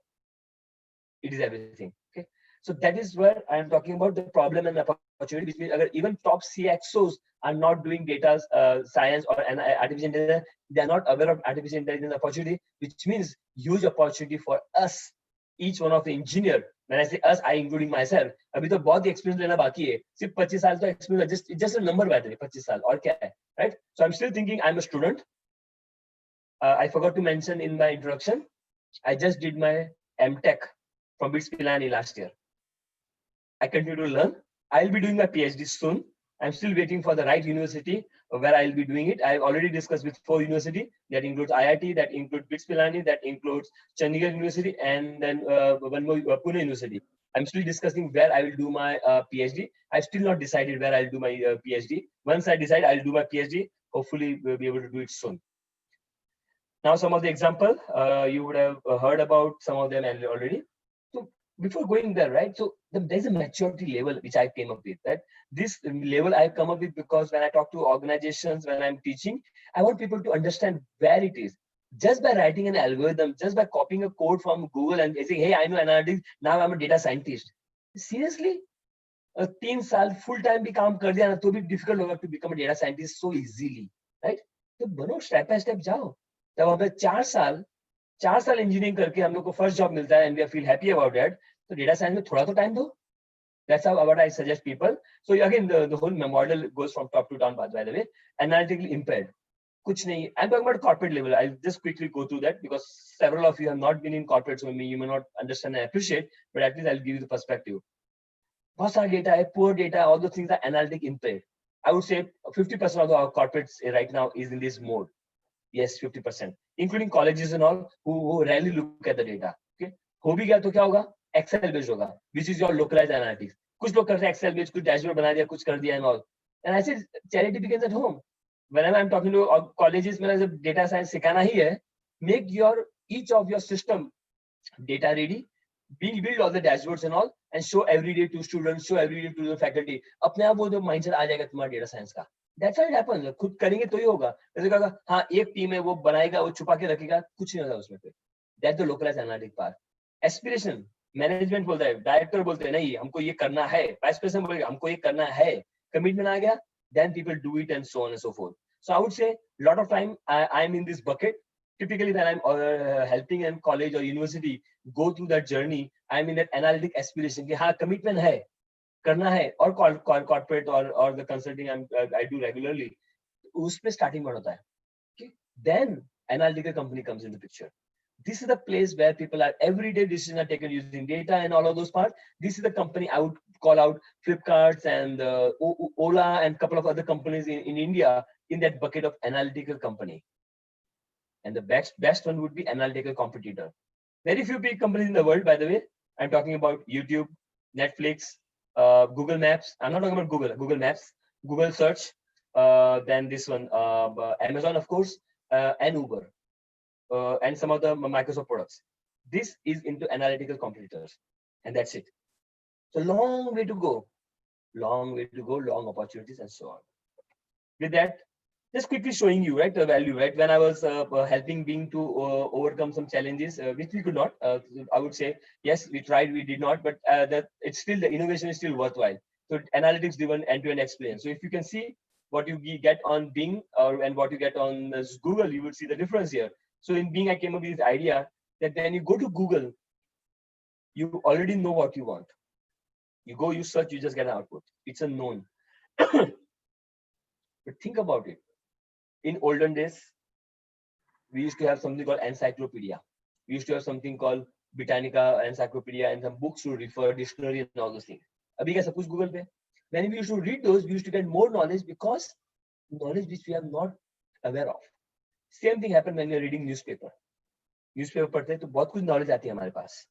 it is everything. Okay, so that is where I am talking about the problem and the opportunity, which means agar even top CXOs are not doing data science or artificial intelligence, they are not aware of artificial intelligence opportunity, which means huge opportunity for us, each one of the engineer. When I say us, I including myself. अभी तो बहुत experience लेना बाकी है. सिर्फ 25 साल तो experience, just a number by the way, 25 साल और क्या है, right? So I'm still thinking I'm a student. I forgot to mention in my introduction, I just did my MTech from BITS Pilani last year. I continue to learn. I'll be doing my PhD soon. I'm still waiting for the right university where I'll be doing it. I've already discussed with 4 universities. That includes IIT, that includes BITS Pilani, that includes Chandigarh University, and then one more Pune University. I'm still discussing where I will do my PhD. I've still not decided where I'll do my PhD. Once I decide, I'll do my PhD. Hopefully, we'll be able to do it soon. Now, some of the example, you would have heard about some of them already. So before going there, right? So there's a maturity level which I came up with. That this level I've come up with because when I talk to organizations, when I'm teaching, I want people to understand where it is. Just by writing an algorithm, just by copying a code from Google and saying, hey, I know analytics, now I'm a data scientist. Seriously? 3 साल full time भी काम कर दिया ना तो भी difficult होगा to become a data scientist so easily, right? तो बनो step by step जाओ. जब हमें 4 साल इंजीनियरिंग करके हम लोग को फर्स्ट जॉब मिलता है and we feel happy about that, तो डेटा साइंस में थोड़ा तो टाइम दो. That's how what I suggest people. So again, the whole model goes from top to down, by the way. Analytically impaired. Kuch nahi. I'm talking about corporate level. I'll just quickly go through that because several of you have not been in corporate, so you may not understand and appreciate, but at least I'll give you the perspective. बहुत सारा data है, poor data, all those things are analytic impaired. I would say 50% of our corporates right now is in this mode. Yes, 50%, including colleges and all who rarely look at the data. Okay, हो भी गया तो क्या होगा? Excel based होगा, which is your localized analytics. कुछ लोग करते हैं Excel based, कुछ dashboard बना दिया, कुछ कर दिया and all. And I said charity begins at home. Whenever I'm talking to colleges, मैंने जब data science सिखाना ही है, make each of your system data ready, build all the dashboards and all, and show every day to students, show every day to the faculty. अपने आप वो जो mindset आ जाएगा तुम्हारा data science का. That's how it happens. खुद करेंगे तो ही होगा. जैसे कहा हाँ एक टीम है वो बनाएगा वो छुपा के रखेगा कुछ नहीं होगा उसमें फिर. That's the localized analytic part. Aspiration. Management बोलता है, डायरेक्टर बोलते हैं नहीं हमको ये करना है, वाइस प्रेसिडेंट बोलेगा हमको ये करना है, कमिटमेंट आ गया, then people do it and so on and so forth. So I would say a lot of time I'm in this bucket. Typically when I'm helping in college or university go through that journey, I'm in that analytic aspiration कि हाँ commitment है, करना है, और corporate or the consulting I do regularly, उसमें starting में होता है. Okay? Then analytical company comes into picture. This is the place where people are everyday decisions are taken using data and all of those parts. This is the company I would call out Flipkart and Ola and a couple of other companies in India in that bucket of analytical company. And the best one would be analytical competitor. Very few big companies in the world, by the way. I'm talking about YouTube, Netflix, Google Maps. I'm not talking about Google Maps, Google Search, then this one, Amazon, of course, and Uber. And some of the Microsoft products. This is into analytical competitors, and that's it. So long way to go, long opportunities and so on. With that, just quickly showing you, right, the value, right? When I was helping Bing to overcome some challenges, which we could not, I would say, yes, we tried, we did not, but that it's still, the innovation is still worthwhile. So analytics driven end-to-end experience. So if you can see what you get on Bing and what you get on Google, you will see the difference here. So in Bing, I came up with this idea that when you go to Google, you already know what you want. You go, you search, you just get an output. It's a known. But think about it. In olden days, we used to have something called encyclopedia. We used to have something called Britannica encyclopedia and some books to refer, dictionary and all those things. Abhi kya sab kuch Google pe. When we used to read those, we used to get more knowledge because knowledge which we are not aware of. Same thing happened when we are reading newspaper. Newspaper पढ़ते हैं तो बहुत कुछ knowledge आती है हमारे पास.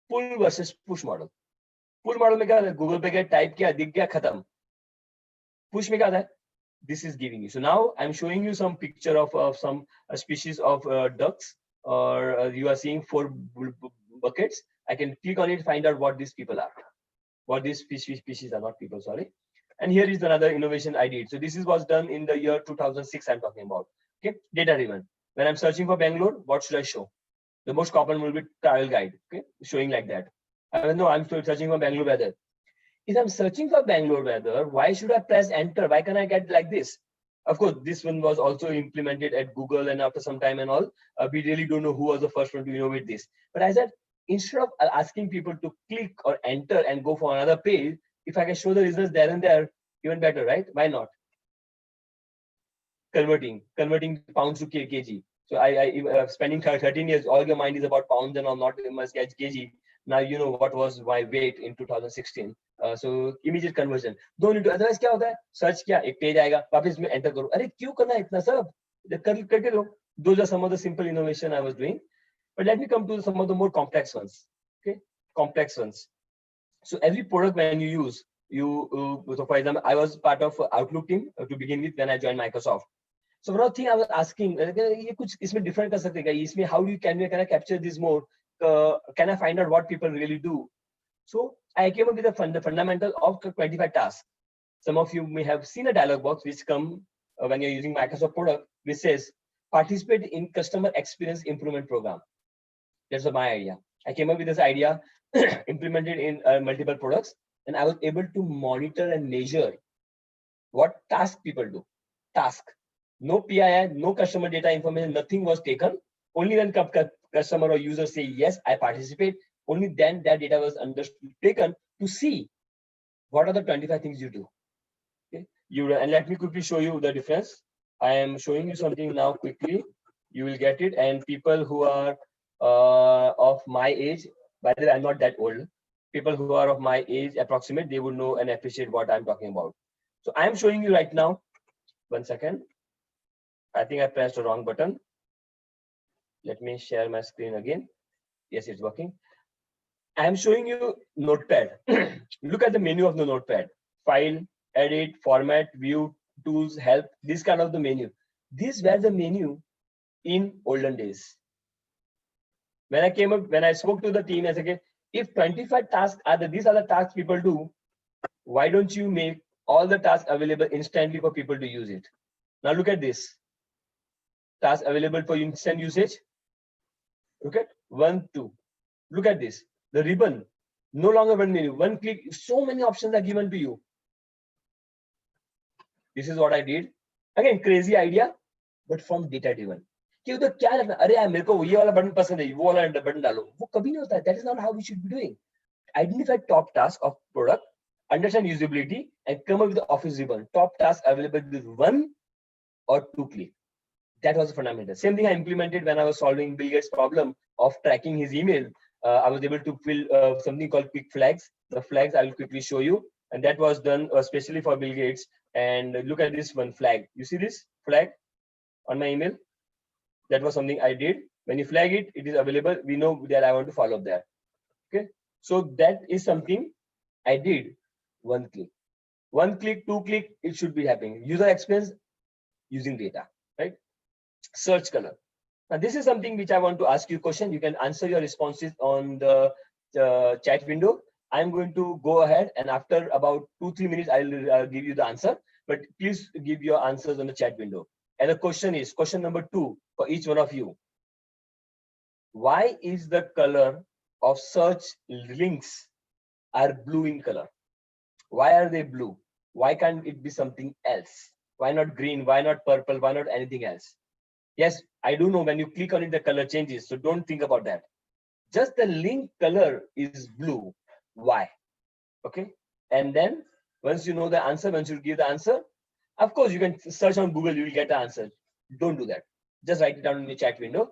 Pull versus push model. Pull model में क्या है? Google पे गए, type किया, दिख गया, खत्म. Push में क्या है? This is giving you. So now I'm showing you some picture of some species of ducks, or you are seeing 4 buckets. I can click on it, find out what these people are. What these species are, not people, sorry. And here is another innovation I did. So this was done in the year 2006 I'm talking about. Okay, data driven. When I'm searching for Bangalore, what should I show? The most common will be travel guide. Okay, showing like that. No, I'm searching for Bangalore weather. If I'm searching for Bangalore weather, why should I press enter? Why can I get like this? Of course, this one was also implemented at Google, and after some time and all, we really don't know who was the first one to innovate this. But I said, instead of asking people to click or enter and go for another page, if I can show the results there and there, even better, right? Why not? Converting pounds to kg. So I spending 13 years, all your mind is about pounds and all, not much kg. Now you know what was my weight in 2016. So immediate conversion. Don't need to, otherwise क्या होता है, search किया, एक page आएगा, वापस में enter करो, अरे क्यों करना इतना सब, करके लो. Those are some of the simple innovation I was doing. But let me come to some of the more complex ones. Okay, complex ones. So every product when you use, so for example, I was part of Outlook team to begin with when I joined Microsoft. So one thing I was asking, ये कुछ इसमें different कर सकते क्या? इसमें how do you can I capture this more? Can I find out what people really do? So I came up with the fundamental of 25 tasks. Some of you may have seen a dialog box which come when you're using Microsoft product, which says participate in customer experience improvement program. That's my idea. I came up with this idea, implemented in multiple products, and I was able to monitor and measure what task people do. Task. No PII, no customer data information, nothing was taken. Only when customer or user say, yes, I participate, only then that data was taken to see what are the 25 things you do. Okay, and let me quickly show you the difference. I am showing you something now quickly. You will get it. And people who are of my age, by the way, I'm not that old. People who are of my age, approximate, they would know and appreciate what I'm talking about. So I am showing you right now. 1 second. I think I pressed the wrong button. Let me share my screen again. Yes, it's working. I am showing you Notepad. Look at the menu of the Notepad. File, edit, format, view, tools, help. This kind of the menu. These were the menu in olden days. When I came up, when I spoke to the team, I said, okay, if 25 tasks are these are the tasks people do, why don't you make all the tasks available instantly for people to use it? Now look at this. Tasks available for instant usage. Look at 1, 2. Look at this. The ribbon, no longer one menu, one click, so many options are given to you. This is what I did. Again, crazy idea, but from data driven. कि उधर क्या लगना, अरे यार मेरे को ये वाला बटन पसंद है, वो वाला बटन डालो, वो कभी नहीं होता है. That is not how we should be doing. Identify top task of product, understand usability, and come up with the office ribbon. Top task available with 1 or 2 click. That was fundamental. Same thing I implemented when I was solving Bill Gates' problem of tracking his email. I was able to fill something called quick flags. The flags I will quickly show you. And that was done especially for Bill Gates. And look at this one flag. You see this flag on my email? That was something I did. When you flag it, it is available. We know that I want to follow up there. Okay. So that is something I did. 1 click. 1 click, 2 click, it should be happening. User experience using data, right? Search color. Now, this is something which I want to ask you a question. You can answer your responses on the chat window. I'm going to go ahead and after about 2-3 minutes, I'll give you the answer. But please give your answers on the chat window. And the question is, question number 2 for each one of you. Why is the color of search links are blue in color? Why are they blue? Why can't it be something else? Why not green? Why not purple? Why not anything else? Yes, I do know when you click on it, the color changes. So don't think about that. Just the link color is blue. Why? Okay. And then once you know the answer, once you give the answer, of course, you can search on Google, you will get the answer. Don't do that. Just write it down in the chat window.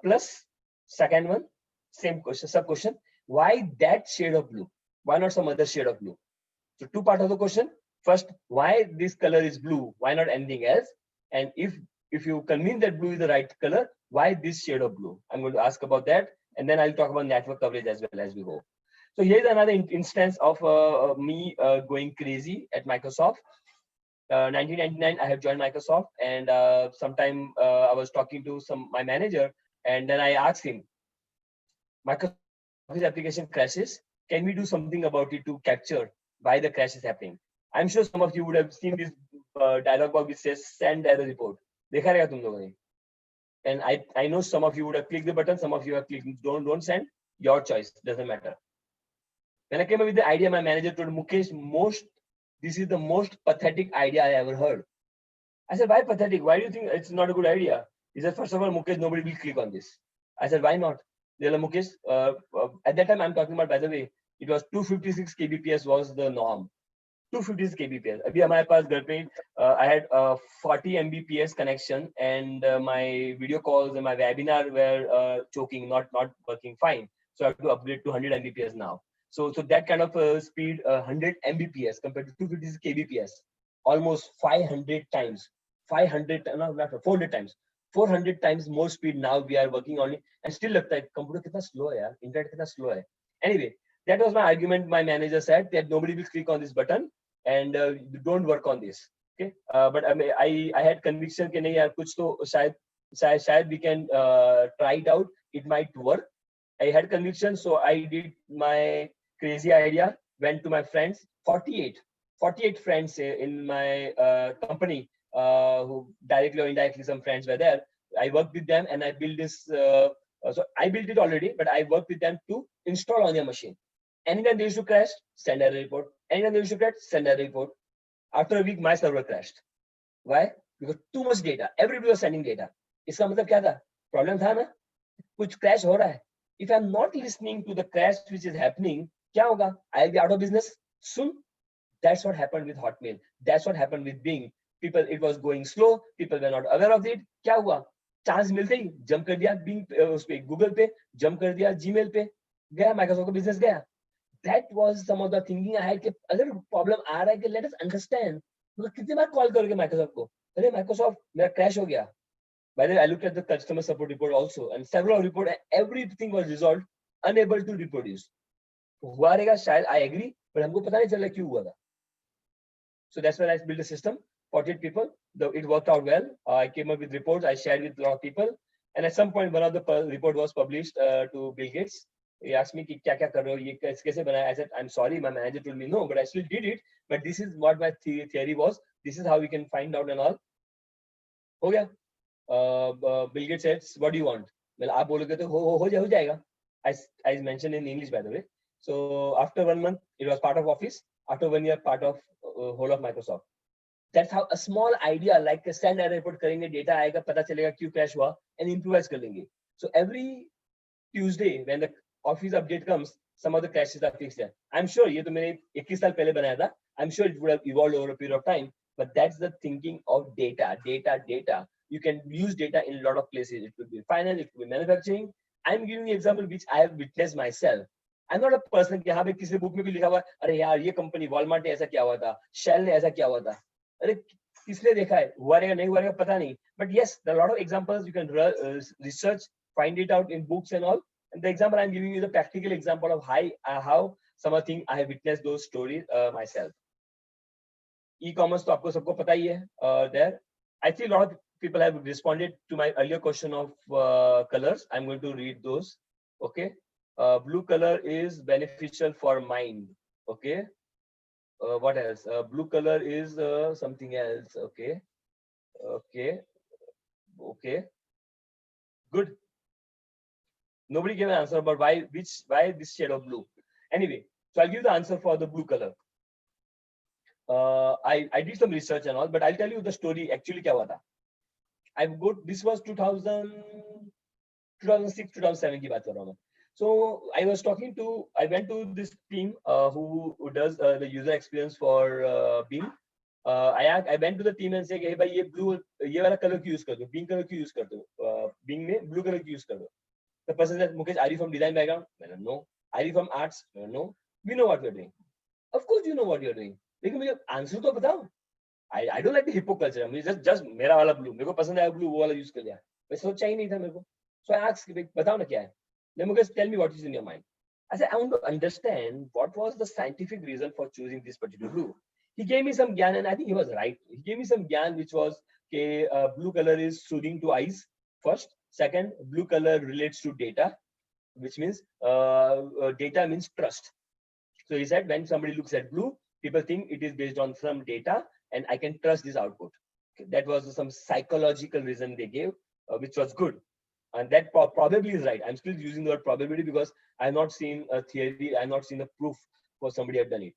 Plus, second one, same question, sub question. Why that shade of blue? Why not some other shade of blue? So 2 parts of the question. First, why this color is blue? Why not anything else? And if you convince that blue is the right color, why this shade of blue? I'm going to ask about that. And then I'll talk about network coverage as well as we go. So here's another instance of me going crazy at Microsoft. 1999, I have joined Microsoft, and sometime I was talking to my manager, and then I asked him, Microsoft application crashes. Can we do something about it to capture why the crash is happening? I'm sure some of you would have seen this dialog box which says send error report. देखा रहेगा तुम लोगों ने. And I know some of you would have clicked the button, some of you have clicked don't send. Your choice, doesn't matter. When I came up with the idea, my manager told Mukesh, this is the most pathetic idea I ever heard. I said, why pathetic? Why do you think it's not a good idea? He said, first of all, Mukesh, nobody will click on this. I said, why not? They said, Mukesh, at that time I'm talking about, by the way, it was 256 kbps was the norm. 256 kbps. Abhi hamare paas ghar pe, I had 40 mbps connection, and my video calls and my webinar were choking, not working fine. So I have to upgrade to 100 mbps now. So that kind of speed, 100 Mbps compared to 250 kbps, almost 500 times, 500, no, not 400 times, 400 times more speed now we are working on it, and still लगता है computer कितना slow है यार, internet कितना slow है. Anyway, that was my argument. My manager said that nobody will click on this button and don't work on this. Okay, but I mean, I had conviction कि नहीं यार कुछ तो शायद we can try it out. It might work. I had conviction, so I did my crazy idea. Went to my friends, 48 friends in my company, who directly or indirectly some friends were there. I worked with them and I built this. So I built it already, but I worked with them to install on their machine. Anytime they used to crash, send a report. Anytime they used to crash, send a report. After a week, my server crashed. Why? Because too much data. Everybody was sending data. इसका मतलब क्या था? Problem था ना? कुछ crash हो रहा है. If I'm not listening to the crash which is happening, क्या होगा? I'll be out of business soon. That's what happened with Hotmail. That's what happened with Bing. People, it was going slow. People were not aware of it. क्या हुआ? Chance मिलते ही jump कर दिया Bing उस पे, Google पे jump कर दिया, जीमेल पे गया, माइक्रोसॉफ्ट का बिजनेस गया. That was some of the thinking I had कि अगर प्रॉब्लम आ रहा है कि let us understand. मतलब कितनी बार कॉल करोगे माइक्रोसॉफ्ट को? अरे माइक्रोसॉफ्ट मेरा क्रैश हो गया. By the way, I looked at the customer support report also, and several reports, everything was resolved, unable to reproduce. हुआ रहेगा शायद, I agree, but हमको पता नहीं चला क्यों हुआ था. So that's why I built a system, 48 people. It worked out well. I came up with reports, I shared with a lot of people, and at some point, one of the report was published to Bill Gates. He asked me कि क्या क्या कर रहे हो, ये कैसे बनाया? I said, I'm sorry, my manager told me no, but I still did it. But this is what my theory was. This is how we can find out and all. हो गया. Bill Gates said, what do you want? Well, आप बोलोगे तो हो जाएगा. I mentioned in English, by the way. So after 1 month, it was part of Office. After 1 year, part of whole of Microsoft. That's how a small idea like a send a report करेंगे, data आएगा, पता चलेगा क्यों crash हुआ, and improvise कर लेंगे. So every Tuesday when the Office update comes, some of the crashes are fixed there. I'm sure ये तो मैंने 21 साल पहले बनाया था. I'm sure it would have evolved over a period of time. But that's the thinking of data. You can use data in a lot of places. It could be finance, it could be manufacturing. I'm giving you an example which I have witnessed myself. I'm not a person कि हाँ भाई किसी book में भी लिखा हुआ अरे यार ये company Walmart ने ऐसा क्या हुआ था, Shell ने ऐसा क्या हुआ था, अरे किसने देखा है, हुआ रहेगा नहीं हुआ रहेगा पता नहीं. But yes, there are a lot of examples you can research, find it out in books and all. And the example I'm giving you is a practical example of how something I have witnessed those stories myself. E-commerce तो आपको सबको पता ही है. There, I see a lot of people have responded to my earlier question of colors. I'm going to read those. Okay, blue color is beneficial for mind. Okay, what else? Blue color is something else. Okay, good. Nobody gave an answer about why this shade of blue. Anyway, so I'll give the answer for the blue color. I did some research and all, but I'll tell you the story actually क्या हुआ था. This was 2006, 2007 की बात कर रहा हूँ मैं. So I went to this team who does the user experience for Bing. I went to the team and said, hey भाई ये वाला color क्यों use कर दो, Bing color क्यों use कर दो, Bing में blue color क्यों use कर दो. The person said, Mukesh, are you from design background? No. Are you from arts? No. We know what we're doing. Of course you know what you're doing. लेकिन मुझे answer तो बताओ. I don't like the hippo culture. मुझे just मेरा वाला blue, मेरे को पसंद है blue, वो वाला use कर लिया. मैं सोचा ही नहीं था मेरे को. So I asked, बताओ ना क्या है. Then Mukesh, tell me what is in your mind. I said, I want to understand what was the scientific reason for choosing this particular blue. He gave me some gyan, and I think he was right. He gave me some gyan which was, okay, blue color is soothing to eyes. First, second, blue color relates to data, which means data means trust. So he said, when somebody looks at blue, people think it is based on some data and I can trust this output. Okay, that was some psychological reason they gave, which was good. And that probably is right. I'm still using the word probability because I've not seen a theory, I've not seen a proof for somebody had done it.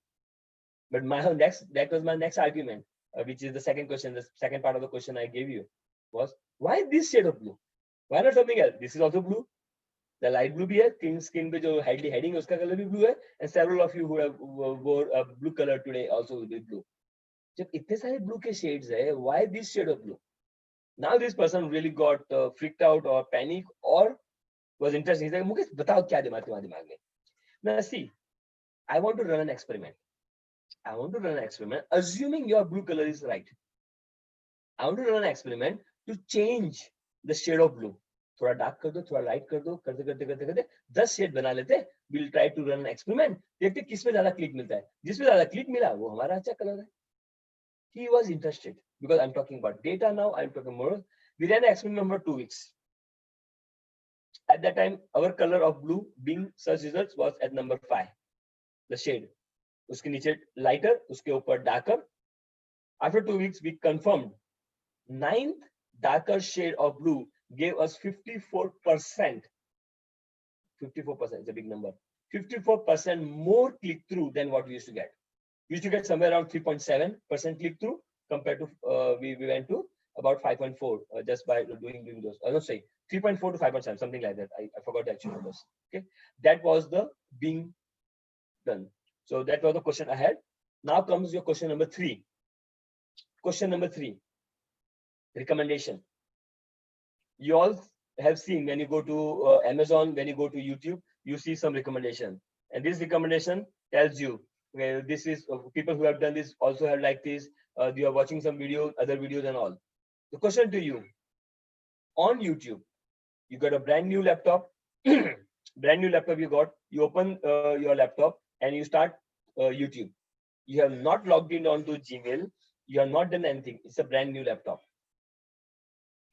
But that was my next argument, which is the second question, the second part of the question I gave you was, why this shade of blue? Why not something else? This is also blue. The light blue bhi hai, skin pe jo heading hai, uska color bhi blue hai, and several of you who have wore a blue color today also will be blue. जब इतने सारे blue के shades है, why this shade of blue? Now this person really got freaked out or panic or was interested. He said, Mukesh, बताओ क्या दिमाग में? Now see, I want to run an experiment. Assuming your blue color is right. I want to run an experiment to change the shade of blue. थोड़ा dark कर दो, थोड़ा light कर दो, करते करते करते करते 10 शेड बना लेते। We'll try to run an experiment. देखते किस पे ज्यादा क्लिक मिलता है। जिसमें ज्यादा क्लिक मिला वो हमारा अच्छा कलर है। He was interested because I'm talking about data now. I'm talking more. We ran the experiment for 2 weeks. At that time, our color of blue being search results was at number 5. The shade. उसके नीचे lighter, उसके ऊपर darker. After 2 weeks, we confirmed 9th darker shade of blue gave us 54%. 54% is a big number. 54% more click through than what we used to get. We used to get somewhere around 3.7% click through compared to we went to about 5.4 just by doing those. I don't say 3.4 to 5.7, something like that. I forgot the actual numbers. Okay, that was the being done. So that was the question I had. Now comes your question number 3. Question number 3. Recommendation. You all have seen when you go to Amazon, when you go to YouTube, you see some recommendation, and this recommendation tells you, well, this is people who have done this also have like this. You are watching some videos, other videos and all. The question to you, on YouTube, you got a brand new laptop, brand new laptop you got, you open your laptop and you start YouTube. You have not logged in onto Gmail, you have not done anything. It's a brand new laptop.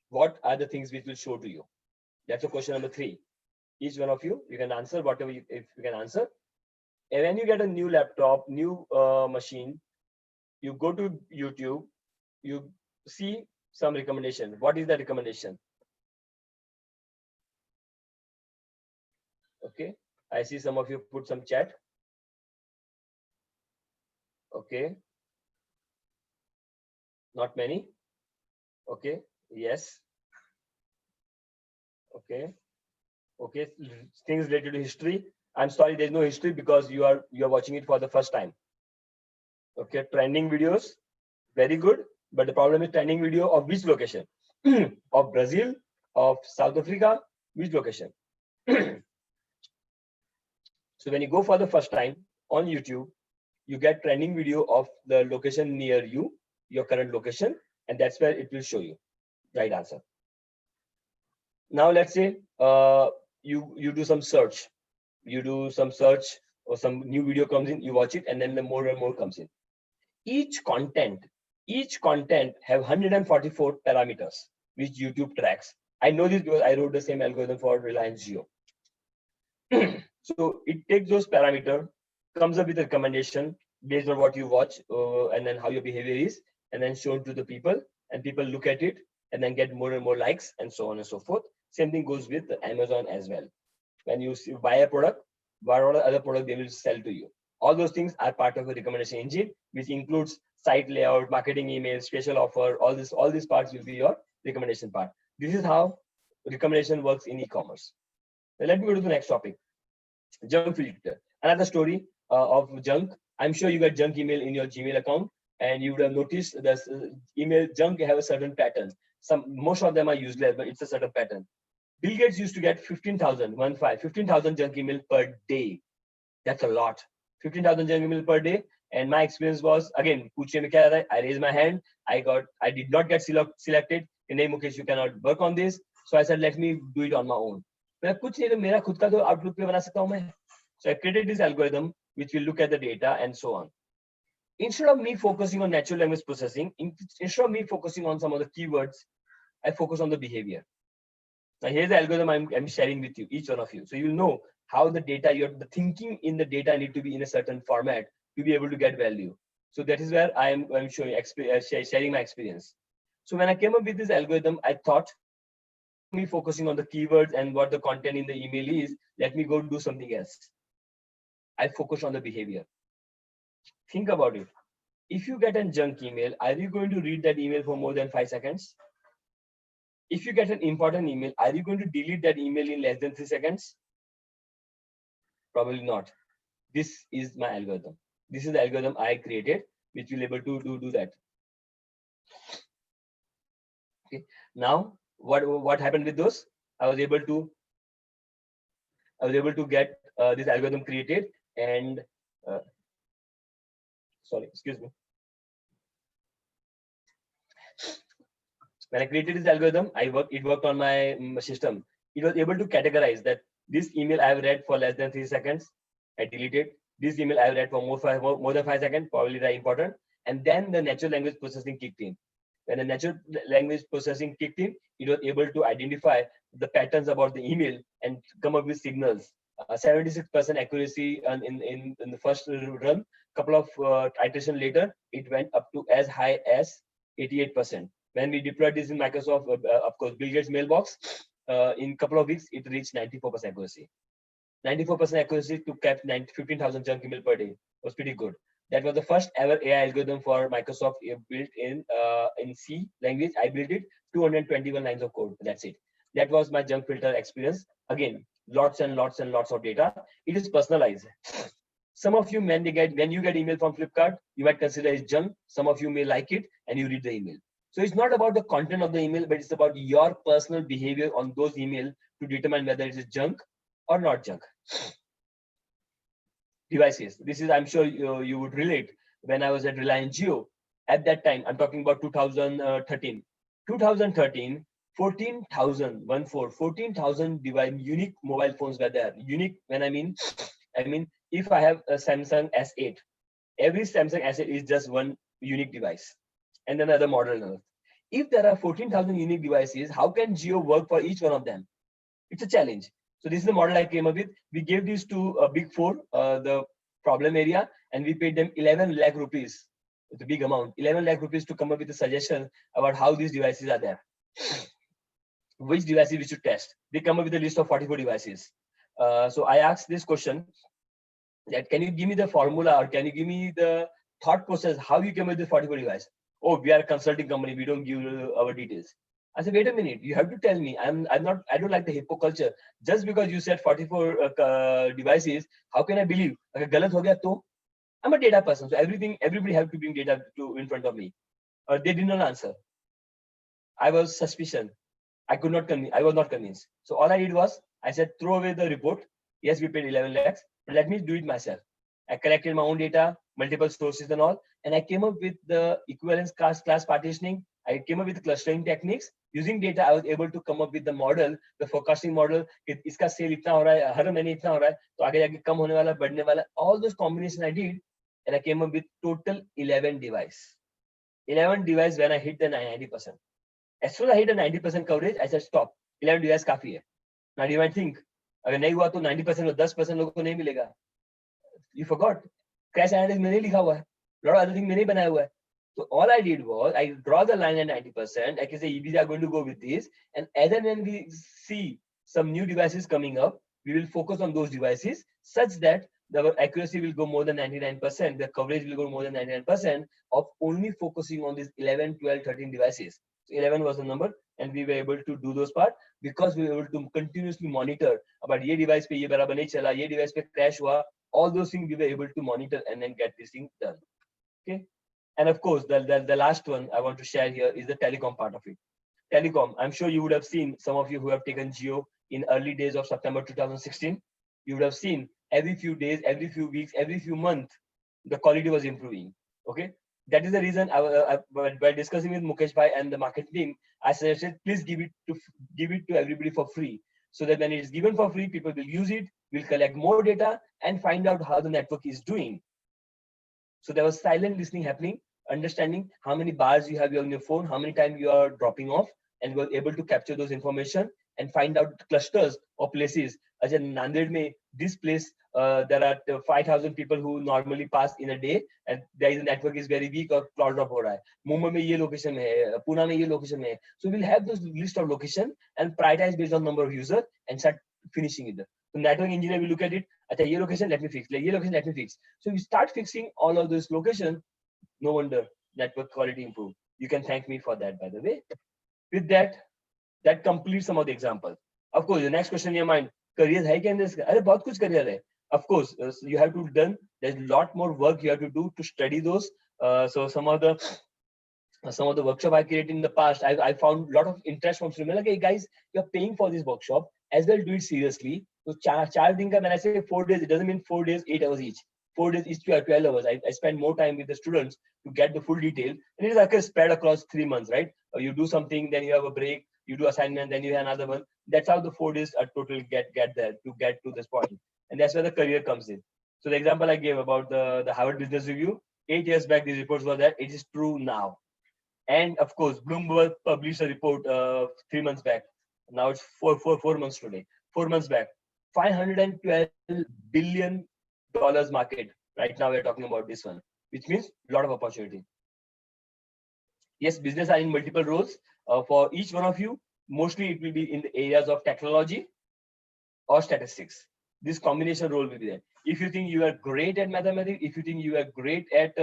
What are the things which will show to you? That's a question number 3. Each one of you can answer whatever if you can answer. And when you get a new laptop, new machine, you go to YouTube, you see some recommendation. What is the recommendation? Okay, I see some of you put some chat. Okay, not many. Okay, yes. Okay, okay, things related to history. I'm sorry, there's no history because you are watching it for the first time. Okay, trending videos, very good. But the problem is trending video of which location? Of Brazil, of South Africa, which location? So when you go for the first time on YouTube, you get trending video of the location near you, your current location, and that's where it will show you right answer. Now let's say you do some search, or some new video comes in, you watch it, and then the more and more comes in. Each content have 144 parameters which YouTube tracks. I know this because I wrote the same algorithm for Reliance Jio. So it takes those parameters, comes up with a recommendation based on what you watch and then how your behavior is, and then shown to the people, and people look at it and then get more and more likes and so on and so forth. Same thing goes with Amazon as well. When you buy a product, what other product they will sell to you. All those things are part of a recommendation engine, which includes site layout, marketing emails, special offer, all these parts will be your recommendation part. This is how recommendation works in e-commerce. Now let me go to the next topic. Junk filter. Another story of junk. I'm sure you got junk email in your Gmail account, and you would have noticed this email junk have a certain pattern. Most of them are useless, but it's a certain pattern. Bill Gates used to get 15,000 junk email per day. That's a lot. 15,000 junk email per day. And my experience was, again, I raised my hand. I did not get selected. Hey, Mukesh, you cannot work on this. So I said, let me do it on my own. So I created this algorithm which will look at the data and so on. Instead of me focusing on natural language processing, instead of me focusing on some of the keywords, I focus on the behavior. Now here's the algorithm I'm sharing with you, each one of you. So you'll know how the data, the thinking in the data need to be in a certain format to be able to get value. So that is where I'm showing sharing my experience. So when I came up with this algorithm, I thought, me focusing on the keywords and what the content in the email is, let me go do something else. I focus on the behavior. Think about it. If you get a junk email, are you going to read that email for more than 5 seconds? If you get an important email, are you going to delete that email in less than 3 seconds? Probably not. This is my algorithm. This is the algorithm I created, which will be able to do that. Okay. Now, what happened with those? I was able to get this algorithm created, and Sorry, excuse me. When I created this algorithm, it worked on my system. It was able to categorize that this email I have read for less than 3 seconds, I deleted. This email I have read for more than 5 seconds, probably very important. And then the natural language processing kicked in. When the natural language processing kicked in, it was able to identify the patterns about the email and come up with signals. 76% accuracy in the first run. Couple of iteration later, it went up to as high as 88%. When we deployed this in Microsoft, of course, Bill Gates mailbox, in a couple of weeks, it reached 94% accuracy. 94% accuracy to catch 15,000 junk email per day was pretty good. That was the first ever AI algorithm for Microsoft built in C language. I built it, 221 lines of code. That's it. That was my junk filter experience. Again, lots and lots and lots of data. It is personalized. Some of you, when you get email from Flipkart, you might consider it junk. Some of you may like it and you read the email. So it's not about the content of the email, but it's about your personal behavior on those emails to determine whether it is junk or not junk. Devices. This is, I'm sure you would relate. When I was at Reliance Jio, at that time, I'm talking about 2013. 2013, 14,000 unique mobile phones were there. Unique, when I mean, if I have a Samsung S8, every Samsung S8 is just one unique device, and then other model. If there are 14,000 unique devices, how can Jio work for each one of them? It's a challenge. So this is the model I came up with. We gave these to Big Four, the problem area, and we paid them 11 lakh rupees. It's a big amount, 11 lakh rupees to come up with a suggestion about how these devices are there. Which devices we should test. They come up with a list of 44 devices. So I asked this question, that can you give me the formula or can you give me the thought process, how you came up with the 44 device? Oh, we are a consulting company, we don't give our details. I said, wait a minute, you have to tell me. I don't like the hippo culture. Just because you said 44 devices, how can I believe? Galat ho gaya to? I'm a data person, so everybody have to bring data in front of me. They did not answer. I was suspicious. I was not convinced. So all I did was, I said, throw away the report. Yes, we paid 11 lakhs, but let me do it myself. I collected my own data, multiple sources and all, and I came up with the equivalence class partitioning. I came up with clustering techniques. Using data, I was able to come up with the model, the forecasting model. Iska sale itna ho raha hai, har mahine itna ho raha hai, to aage jaake kam hone wala, badhne wala. All those combinations I did, and I came up with total 11 device. 11 device when I hit the 90%. As soon as I hit the 90% coverage, I said stop. 11 device काफी है. Now you might think, अगर नहीं हुआ तो 90% और 10% लोगों को नहीं मिलेगा. You forgot. Crash analytics मैंने लिखा हुआ है. Lot of other things मैंने बनाया हुआ है. So all I did was I draw the line at 90%. I can say these are going to go with this, and as and when we see some new devices coming up, we will focus on those devices such that the accuracy will go more than 99%. The coverage will go more than 99% of only focusing on these 11, 12, 13 devices. So 11 was the number, and we were able to do those part because we were able to continuously monitor about ye device pe ye barabar nahi chala, ye device pe crash hua. All those things we were able to monitor and then get this thing done. Okay. And of course, the last one I want to share here is the telecom part of it. Telecom, I'm sure you would have seen, some of you who have taken Jio in early days of September 2016, you would have seen every few days, every few weeks, every few months, the quality was improving. Okay. That is the reason by discussing with Mukesh Bhai and the market team, I suggested, please give it to everybody for free. So that when it is given for free, people will use it, will collect more data and find out how the network is doing. So there was silent listening happening, understanding how many bars you have on your phone, how many times you are dropping off, and we were able to capture those information and find out clusters or places. As in Nanded mein, this place, there are 5,000 people who normally pass in a day, and the network is very weak or cloud drop ho raha hai. Mumbai mein ye location hai, Pune mein ye location hai. So we'll have those list of location and prioritize based on number of users and start finishing it. The network engineer will look at it. Acha, ye location, let me fix. Ye location, let me fix. So we start fixing all of those locations. No wonder network quality improved. You can thank me for that, by the way. With that, that completes some of the examples. Of course, the next question in your mind, careers hai kya in this? Arey, bahut kuch career hai. Of course, you have to done. There's a lot more work you have to do to study those. So some of the workshop I created in the past, I found a lot of interest from students. Like, hey guys, you're paying for this workshop, as well do it seriously. So 4 दिन का, when I say 4 days, it doesn't mean 4 days, 8 hours each. 4 days each 12 hours. I spend more time with the students to get the full detail. And it is like spread across 3 months, right? You do something, then you have a break, you do assignment, then you have another one. That's how the 4 days are total get there to get to this point. And that's where the career comes in. So the example I gave about the Harvard Business Review, 8 years back, these reports were there. It is true now. And of course, Bloomberg published a report 3 months back. Now it's 4 months today. 4 months back, $512 billion market. Right now we're talking about this one, which means a lot of opportunity. Yes, business are in multiple roles for each one of you. Mostly it will be in the areas of technology or statistics. This combination role will be there. If you think you are great at mathematics, if you think you are great at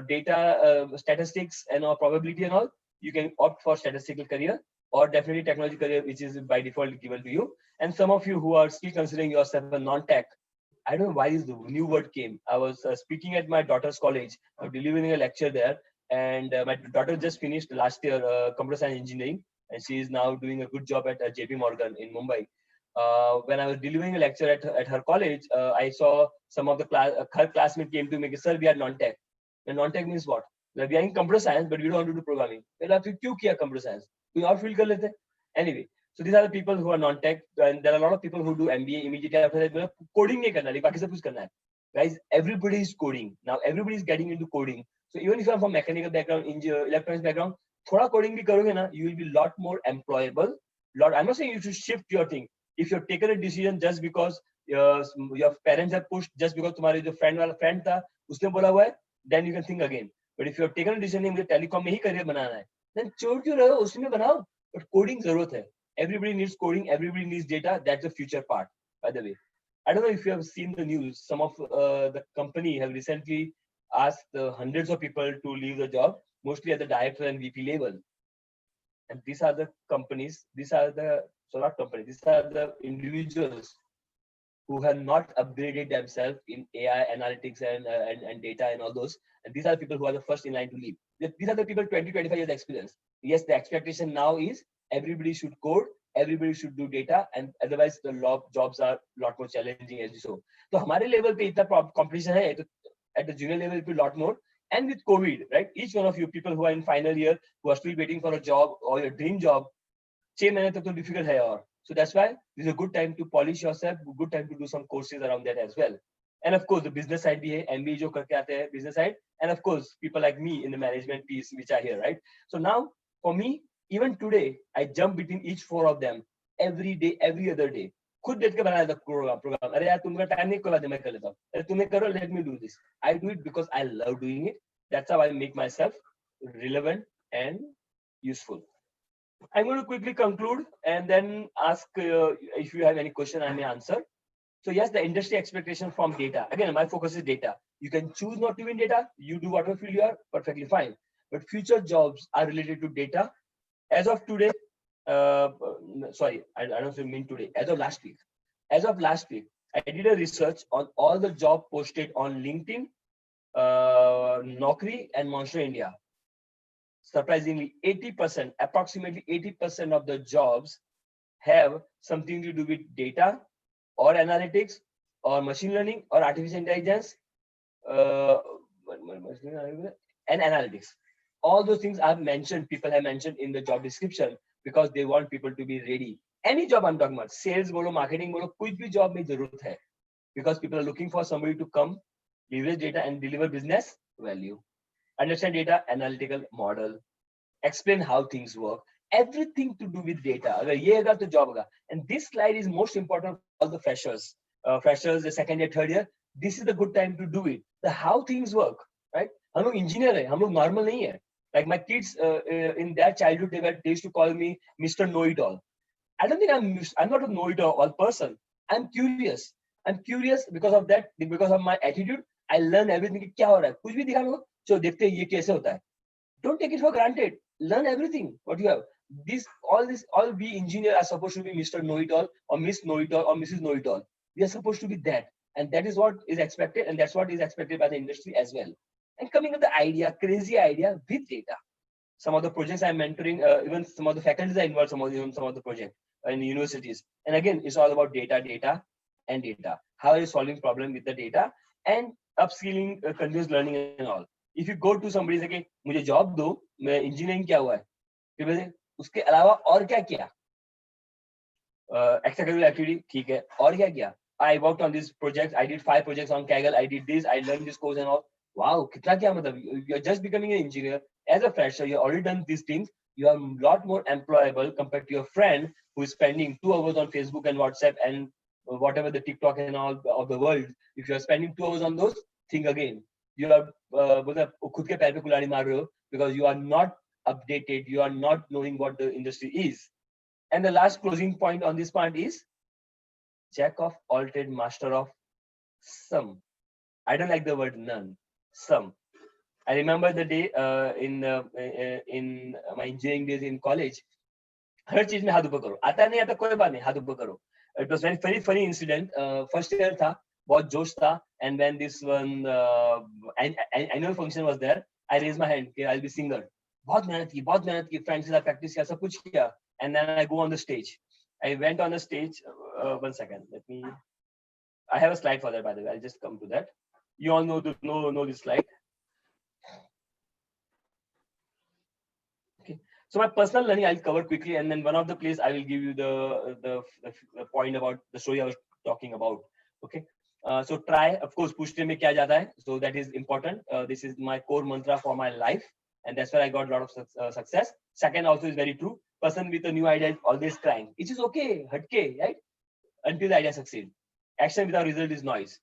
data statistics and probability and all, you can opt for statistical career or definitely technology career, which is by default given to you. And some of you who are still considering yourself a non-tech, I don't know why this new word came. I was speaking at my daughter's college, delivering a lecture there, and my daughter just finished last year computer science engineering, and she is now doing a good job at JP Morgan in Mumbai. When I was delivering a lecture at her college, I saw some of the her classmates came to me, sir, we are non-tech. And non-tech means what? Like, we are in computer science, but we don't want to do programming. Computer science? Anyway, so these are the people who are non-tech, and there are a lot of people who do MBA immediately after that. Coding guys, everybody is coding now. Everybody is getting into coding. So even if you are from mechanical background, electronics background, thoda coding bhi karoge na, you will be a lot more employable. I'm not saying you should shift your thing. If you've taken a decision just because your parents have pushed, just because तुम्हारे जो friend था उसने बोला हुआ है, then you can think again. But if you have taken a decision मुझे telecom में ही career बनाना है, then छोड़ क्यों रहे हो, उसमें बनाओ. But coding जरूरत है. Everybody needs coding. Everybody needs data. That's the future part, by the way. I don't know if you have seen the news. Some of the company have recently asked hundreds of people to leave the job, mostly at the director and VP level. And these are the companies. These are the individuals who have not upgraded themselves in AI analytics and data and all those. And these are the people who are the first in line to leave. These are the people 20-25 years experience. Yes, the expectation now is everybody should code, everybody should do data, and otherwise the jobs are a lot more challenging as you saw. So हमारे level पे इतना competition है, at the junior level it will be a lot more. And with COVID, right? Each one of you people who are in final year, who are still waiting for a job or your dream job, 6 months तक तो difficult है और. So that's why this is a good time to polish yourself, good time to do some courses around that as well. And of course, the business side भी है, MBA जो करके आते हैं, business side, and of course, people like me in the management piece, which are here, right? So now, for me, even today, I jump between each 4 of them every day, every other day. खुद देख के बनाया था program. अरे यार तुमका time नहीं Cola मैं कर लेता हूँ. अरे तुम्हें करो, let me do this. I do it because I love doing it. That's how I make myself relevant and useful. I'm going to quickly conclude and then ask if you have any question, I may answer. So yes, the industry expectation from data. Again, my focus is data. You can choose not to be in data. You do whatever field you are, perfectly fine. But future jobs are related to data. As of today, sorry, I don't mean today. As of last week. As of last week, I did a research on all the job posted on LinkedIn, Naukri, and Monster India. Surprisingly, 80%, approximately 80% of the jobs have something to do with data or analytics or machine learning or artificial intelligence and analytics. All those things I've mentioned, people have mentioned in the job description because they want people to be ready. Any job I'm talking about, sales bolo, marketing bolo, कुछ भी job में जरूरत है, because people are looking for somebody to come, leverage data and deliver business value. Understand data, analytical model, explain how things work, everything to do with data. अगर ये होगा तो job होगा. And this slide is most important for all the freshers. Freshers, the second year, third year, this is the good time to do it. The how things work, right? हम लोग engineer है, हम लोग normal नहीं है. Like my kids in their childhood, they used to call me Mr. Know-It-All. I don't think I'm not a know-it-all person. I'm curious. I'm curious because of that, because of my attitude. I learn everything. क्या हो रहा है? कुछ भी दिखा लो, जो देखते हैं ये कैसे होता है. Don't take it for granted. Learn everything. What you have. All we engineers are supposed to be Mr. Know-It-All or Miss Know-It-All or Mrs. Know-It-All. We are supposed to be that, and that is what is expected, and that's what is expected by the industry as well. And coming with the idea, crazy idea with data. Some of the projects I'm mentoring, even some of the faculties are involved, some of the projects in universities. And again, it's all about data, and data. How are you solving problem with the data? and upskilling, continuous learning and all. If you go to somebody say कि मुझे job दो, मैं engineering क्या हुआ है, फिर बोले उसके अलावा और क्या किया, extracurricular activity ठीक है, और क्या किया, I worked on this project, I did 5 projects on Kaggle, I did this, I learned this course and all. Wow, कितना क्या मतलब, you're just becoming an engineer as a fresher, you've already done these things, you are a lot more employable compared to your friend who is spending 2 hours on Facebook and WhatsApp and whatever the TikTok and all of the world. If you are spending 2 hours on those, think again. You are खुद के पैर पे कुल्हाड़ी मार रहे हो because you are not updated, you are not knowing what the industry is. And the last closing point on this point is jack of all trade, master of some. I don't like the word none. Some. I remember the day in my engineering days in college. हर चीज में हाथ ऊपर करो, आता नहीं आता कोई बात नहीं, हाथ ऊपर करो. It was very funny incident. First year था, बहुत जोश था, and when this one annual function was there, I raised my hand कि I'll be singer. बहुत मेहनत की, friends के साथ practice किया, सब कुछ किया, and then I go on the stage. I went on the stage. 1 second, let me. I have a slide for that, by the way. I'll just come to that. You all know this slide. Okay. So my personal learning I'll cover quickly, and then one of the place I will give you the point about the story I was talking about. Okay. So try, of course, push में क्या जाता है. So that is important. This is my core mantra for my life, and that's where I got a lot of success. Second also is very true. Person with a new idea is always trying. It is okay, हटके, right? Until the idea succeed. Action without result is noise.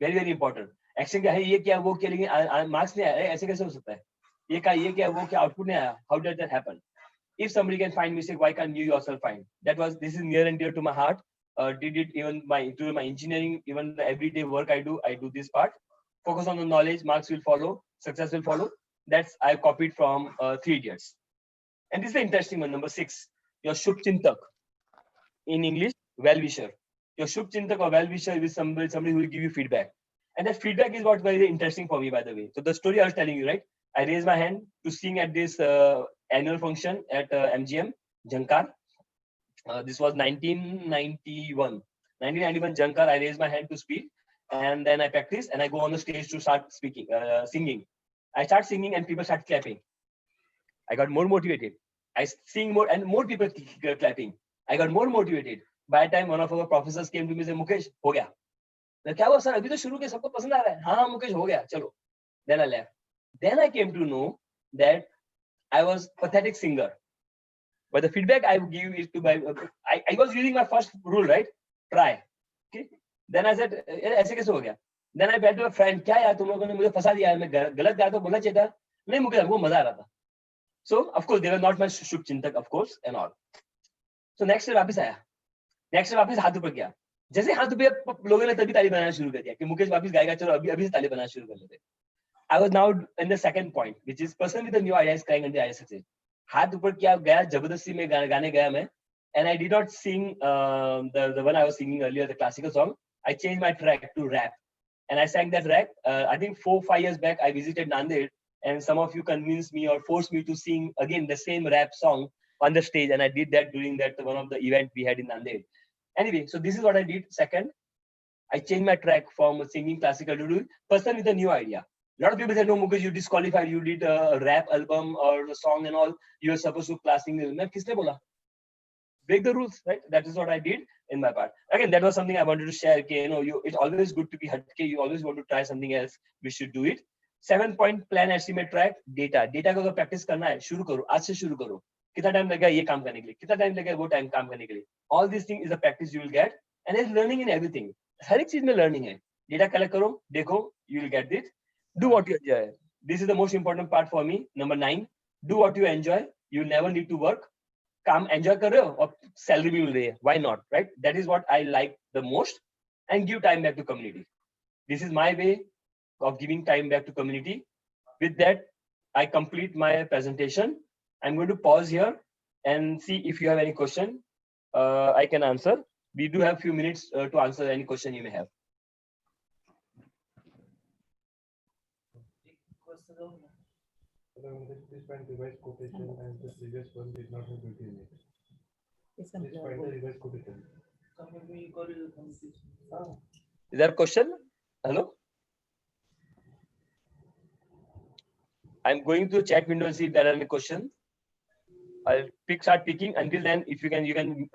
Very very important. Action क्या है, ये क्या वो क्या, लेकिन marks नहीं आया, ऐसे कैसे हो सकता है? ये क्या वो क्या output नहीं आया? How did that happen? If somebody can find mistake, why can't you yourself find? This is near and dear to my heart. Did it even to my engineering, even the everyday work I do this part. Focus on the knowledge, marks will follow, success will follow. That's I copied from 3 Idiots. And this is the interesting one, number 6. Your Shubchintak. In English, well-wisher. Your Shubchintak or well-wisher is somebody who will give you feedback. And that feedback is what's very interesting for me, by the way. So the story I was telling you, right? I raised my hand to sing at this annual function at MGM, Jankar. This was 1991. 1991 Jankar, I raised my hand to speak. And then I practice and I go on the stage to start speaking, singing. I start singing and people start clapping. I got more motivated. I sing more and more people clapping. I got more motivated. By the time one of our professors came to me and said, Mukesh, हो गया. मैं क्या हुआ sir, अभी तो शुरू के सबको पसंद आ रहा है. हाँ मुकेश हो गया, चलो. Then I left. Then I came to know that I was pathetic singer. But the feedback I would give is to my, I was using my first rule, right? Try. Okay. Then I said, ऐसे कैसे हो गया? Then I went to a friend, क्या यार तुम लोगों ने मुझे फंसा दिया है, मैं गलत गाया तो बोलना चाहिए था. नहीं मुझे हमको मजा आ रहा था. So of course they were not my Shubchintak, of course, and all. So next year वापस आया. Next year वापस हाथ ऊपर किया. जैसे हाथ ऊपर लोगों ने तभी ताली बनाना शुरू कर दिया कि मुकेश वापस गाएगा, चलो अभी से ताली बनाना शुरू कर लेते. I was now in the second point, which is person with a new idea is crying until idea succeed. हाथ ऊपर किया, गया जबरदस्ती में गाने गया मैं, and I did not sing the one I was singing earlier, the classical song. I changed my track to rap, and I sang that rap. I think 4-5 years back I visited Nanded, and some of you convinced me or forced me to sing again the same rap song on the stage, and I did that during that one of the event we had in Nanded. Anyway, so this is what I did. Second, I changed my track from singing classical to do person with a new idea. A lot of people said, no, Mukesh, you disqualified. You did a rap album or a song and all. You were supposed to class sing. Kisne bola? Break the rules, right? That is what I did in my part. Again, that was something I wanted to share. Okay, it's always good to be hatke. You always want to try something else. We should do it. 7-point plan, estimate, track, data. Data को अगर practice करना है, शुरू करो. आज से शुरू करो. कितना time लगेगा ये काम करने के लिए? कितना time लगेगा वो time काम करने के लिए? All these things is a practice you will get, and there's learning in everything. हर एक चीज में learning है. Data collect करो, देखो, you will get it. Do what you enjoy. This is the most important part for me. Number 9, do what you enjoy. You never need to work. काम enjoy कर रहे हो और salary भी मिल रही है. Why not, right? That is what I like the most. And give time back to community. This is my way of giving time back to community. With that, I complete my presentation. I'm going to pause here and see if you have any question. I can answer. We do have a few minutes to answer any question you may have. Please find revised quotation and the previous one did not have beauty in it. Please find the revised quotation. Is there a question? Hello? I'm going to chat window and see if there are any questions. I'll start picking. Until then, if you can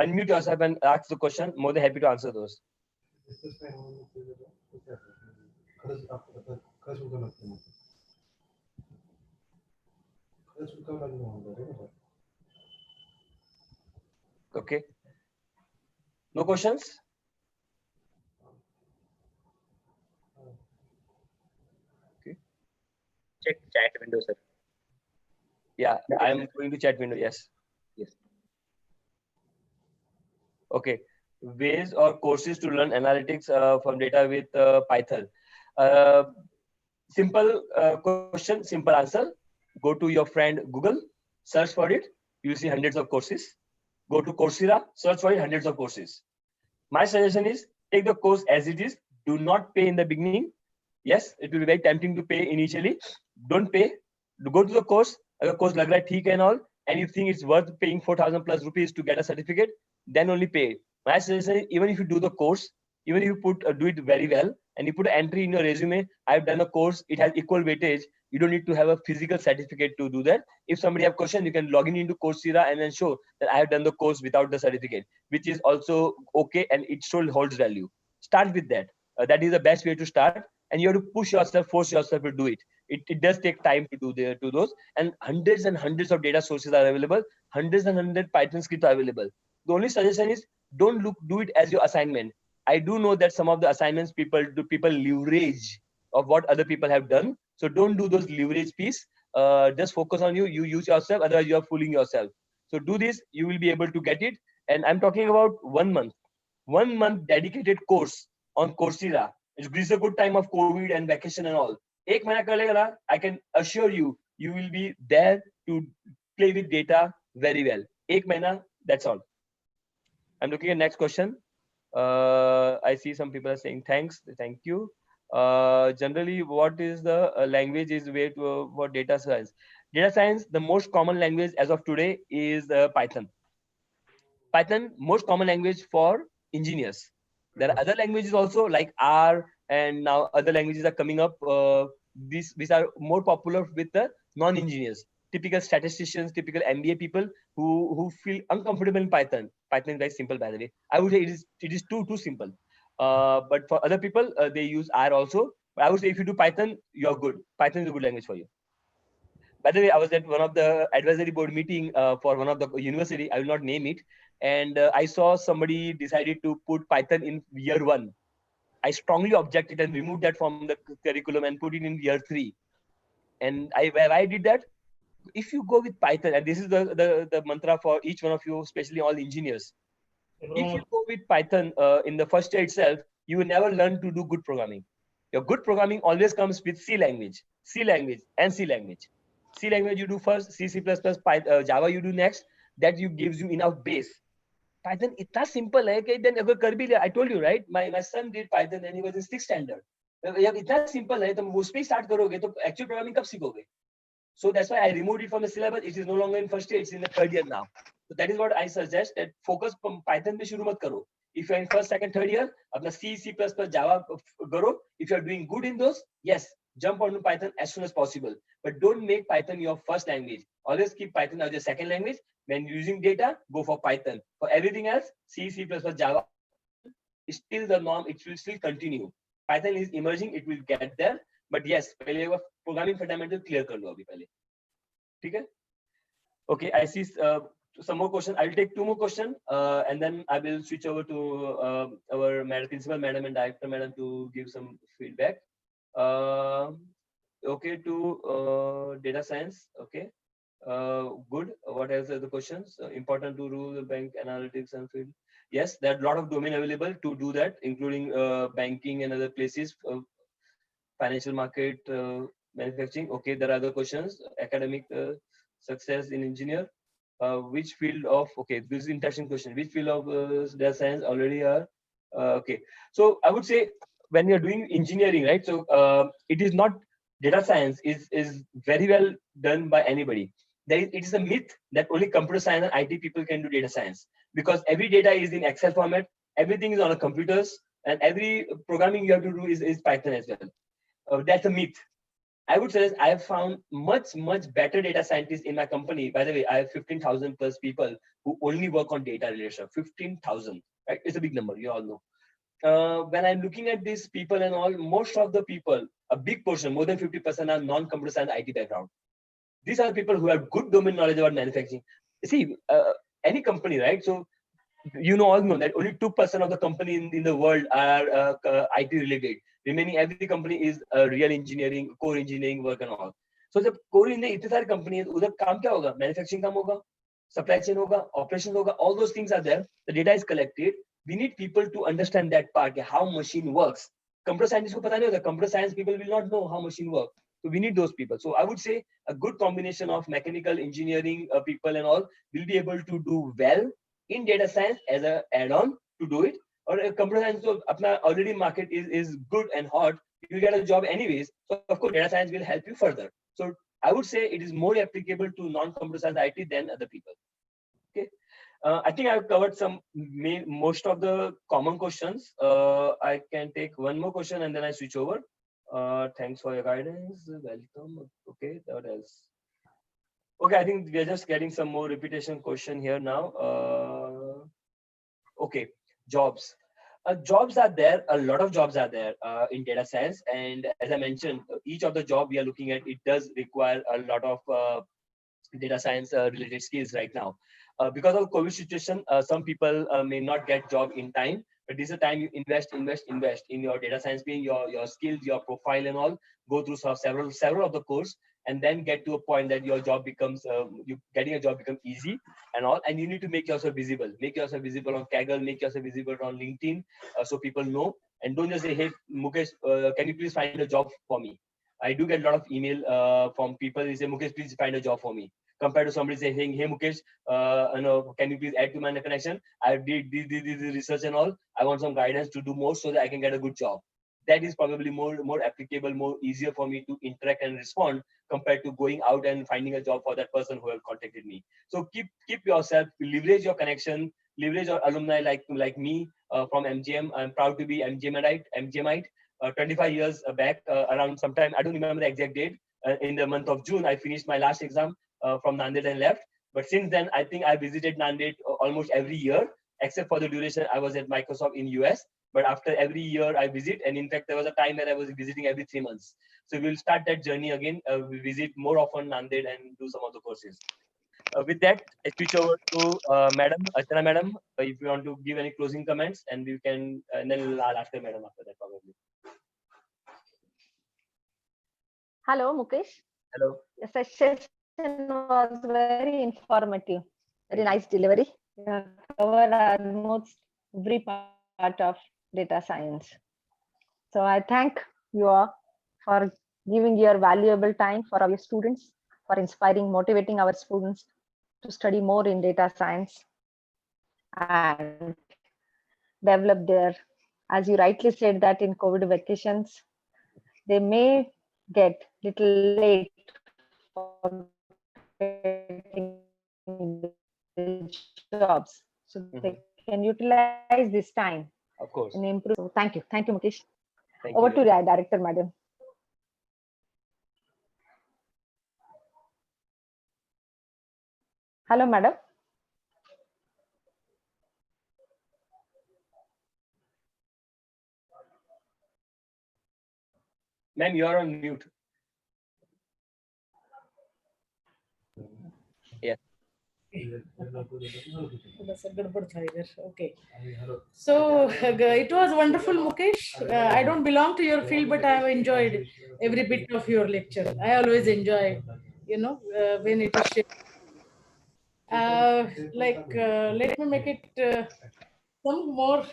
unmute yourself and ask the question. More than happy to answer those. Okay. No questions? Okay. Check chat window, sir. Yeah, I'm going to chat window. Yes. Yes. Okay. Ways or courses to learn analytics from data with Python. Simple question, simple answer. Go to your friend Google, search for it. You will see hundreds of courses. Go to Coursera, search for it, hundreds of courses. My suggestion is take the course as it is. Do not pay in the beginning. Yes, it will be very tempting to pay initially. Don't pay. Go to the course. The course lag raha hai, theek hai and all, and you think it's worth paying 4,000 plus rupees to get a certificate, then only pay. My suggestion is, even if you do the course, even if you do it very well, and you put an entry in your resume, I've done a course, it has equal weightage. You don't need to have a physical certificate to do that. If somebody have question, you can log in into Coursera and then show that I have done the course without the certificate, which is also okay, and it still holds value. Start with that. That is the best way to start, and you have to push yourself, force yourself to do it. It does take time to do those, and hundreds of data sources are available. Hundreds and hundred Python scripts are available. The only suggestion is don't do it as your assignment. I do know that some of the assignments people leverage of what other people have done. So don't do those leverage piece. Just focus on you. You use yourself. Otherwise, you are fooling yourself. So do this. You will be able to get it. And I'm talking about 1 month. 1 month dedicated course on Coursera. It's a good time of COVID and vacation and all. Ek mahina kar lega na, I can assure you, you will be there to play with data very well. Ek mahina, that's all. I'm looking at next question. I see some people are saying thanks. Thank you. Generally, what is the language is way to for data science? Data science, the most common language as of today is Python. Python, most common language for engineers. There are other languages also like R, and now other languages are coming up. These are more popular with the non-engineers, typical statisticians, typical MBA people who feel uncomfortable in Python. Python is very simple, by the way. I would say it is too simple. But for other people, they use R also. But I would say if you do Python, you're good. Python is a good language for you. By the way, I was at one of the advisory board meeting for one of the university. I will not name it. And I saw somebody decided to put Python in year 1. I strongly objected and removed that from the curriculum and put it in year 3. And why I did that? If you go with Python, and this is the mantra for each one of you, especially all engineers. If you go with Python in the first year itself, you will never learn to do good programming. Your good programming always comes with C language, and C language. C language you do first, C, Python, Java you do next. That gives you enough base. Python itna simple hai कि then अगर कर भी लिया, I told you right, my son did Python and he was in 6th standard. जब इतना simple है तो उस पे start करोगे तो actual programming कब सीखोगे? So that's why I removed it from the syllabus. It is no longer in first year; it's in the 3rd year now. So that is what I suggest. That focus from Python पे शुरू मत करो. If you're in 1st, 2nd, 3rd year, अपना C, Java करो. If you're doing good in those, yes, jump onto Python as soon as possible. But don't make Python your first language. Always keep Python as your second language. When using data, go for Python. For everything else, C, Java is still the norm. It will still continue. Python is emerging. It will get there. But yes, पहले वो programming fundamental clear कर लो अभी पहले. ठीक है? Okay, I see some more questions. I will take 2 more questions and then I will switch over to our principal madam and director madam to give some feedback. Okay, to data science. Okay, good. What else are the questions? Important to rule the bank analytics and field. Yes, there are a lot of domain available to do that, including banking and other places, financial market, manufacturing. Okay, there are other questions. Academic success in engineer. Which field of, okay, this is interesting question. Which field of data science already are? Okay, so I would say when you're doing engineering, right? So it is not, data science is very well done by anybody. It is a myth that only computer science and IT people can do data science, because every data is in Excel format, everything is on a computers, and every programming you have to do is Python as well. That's a myth. I would suggest I have found much better data scientists in my company. By the way, I have 15,000 plus people who only work on data related stuff. 15,000, right? It's a big number, you all know. When I'm looking at these people and all, most of the people, a big portion, more than 50% are non-computer science IT background. These are the people who have good domain knowledge about manufacturing. See, any company, right? So all know that only 2% of the company in the world are IT related. Remaining every company is real engineering, core engineering work and all. So the core in the इतने सारे company है, उधर काम क्या होगा? Manufacturing काम होगा, supply chain होगा, operations होगा. All those things are there. The data is collected. We need people to understand that part, how machine works. Computer scientists को पता नहीं होता. Computer science people will not know how machine work. So we need those people. So I would say a good combination of mechanical engineering people and all will be able to do well in data science as an add-on to do it. Or a computer science, so already market is good and hot. You get a job anyways. So of course, data science will help you further. So I would say it is more applicable to non-computer science IT than other people. Okay. I think I've covered most of the common questions. I can take one more question and then I switch over. Thanks for your guidance. Welcome. Okay, what else? Okay, I think we are just getting some more repetition question here now. Okay, jobs. Jobs are there. A lot of jobs are there in data science, and as I mentioned, each of the job we are looking at, it does require a lot of data science related skills right now. Because of COVID situation, some people may not get job in time, but this is a time you invest in your data science, being your skills, your profile and all, go through several of the course, and then get to a point that your job becomes, getting a job becomes easy and all, and you need to make yourself visible. Make yourself visible on Kaggle, make yourself visible on LinkedIn, so people know, and don't just say, hey, Mukesh, can you please find a job for me? I do get a lot of email from people who say, Mukesh, please find a job for me. Compared to somebody saying, hey, Mukesh, can you please add to my connection? I did this research and all. I want some guidance to do more so that I can get a good job. That is probably more applicable, more easier for me to interact and respond compared to going out and finding a job for that person who have contacted me. So keep yourself, leverage your connection, leverage your alumni like me from MGM. I'm proud to be MGMite. 25 years back, around sometime, I don't remember the exact date, in the month of June, I finished my last exam from Nanded and left. But since then, I think I visited Nanded almost every year, except for the duration I was at Microsoft in US. But after every year I visit, and in fact, there was a time where I was visiting every 3 months. So we'll start that journey again. We visit more often Nanded and do some of the courses. With that, I switch over to Madam Archana, Madam. If you want to give any closing comments, and we can, and then I'll ask the Madam after that probably. Hello, Mukesh. Hello. The session was very informative. Very nice delivery. You have covered almost every part of data science. So I thank you all for giving your valuable time for our students, for inspiring, motivating our students to study more in data science and develop their, as you rightly said, that in COVID vacations, they may get little late for getting the jobs, so they can utilize this time. Of course. And improve. So thank you, Mukesh. Thank Over you. to the director, madam. Hello, madam. Ma'am, you are on mute. Yeah. Okay. So it was wonderful, Mukesh. I don't belong to your field, but I have enjoyed every bit of your lecture. I always enjoy, when it is shared. Let me make it some more,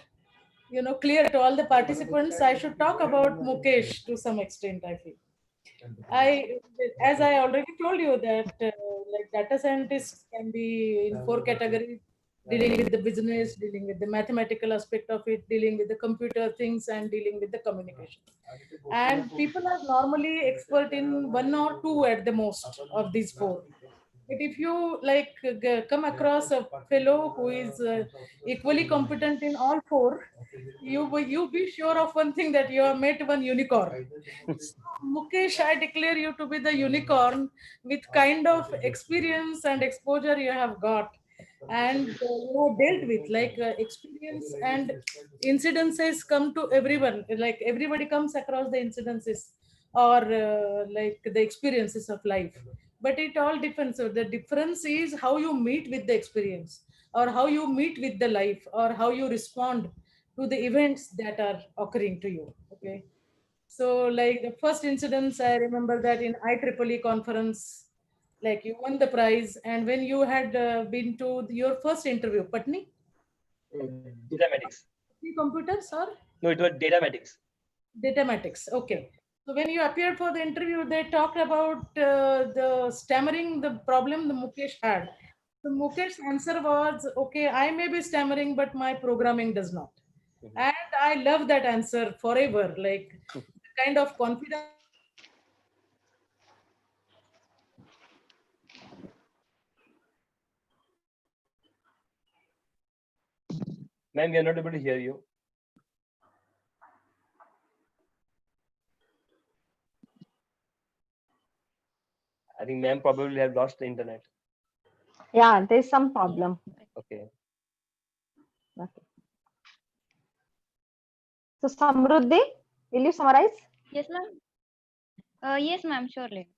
clear to all the participants. I should talk about Mukesh to some extent, I feel. As I already told you that like data scientists can be in 4 categories: dealing with the business, dealing with the mathematical aspect of it, dealing with the computer things, and dealing with the communication. And people are normally expert in 1 or 2 at the most of these 4. But if you like come across a fellow who is equally competent in all four, you be sure of one thing, that you have met one unicorn. So, Mukesh, I declare you to be the unicorn with kind of experience and exposure you have got, and you have dealt with like experience and incidences come to everyone. Like everybody comes across the incidences or like the experiences of life, but it all depends. So the difference is how you meet with the experience, or how you meet with the life, or how you respond to the events that are occurring to you. Okay, so like the first incidents, I remember that in IEEE conference, like you won the prize, and when you had been to your first interview, Patni, Datamatics. computers or No, it was Datamatics. datamatics. Okay. So when you appeared for the interview, they talked about the stammering, the problem the Mukesh had. So Mukesh's answer was, okay, I may be stammering, but my programming does not. Mhm. And I love that answer forever. Like kind of confidence. Ma'am, we are not able to hear you. I think ma'am probably have lost the internet. Yeah, there's some problem. Okay. Okay. So Samruddhi, will you summarize? Yes, ma'am. Yes, ma'am, surely.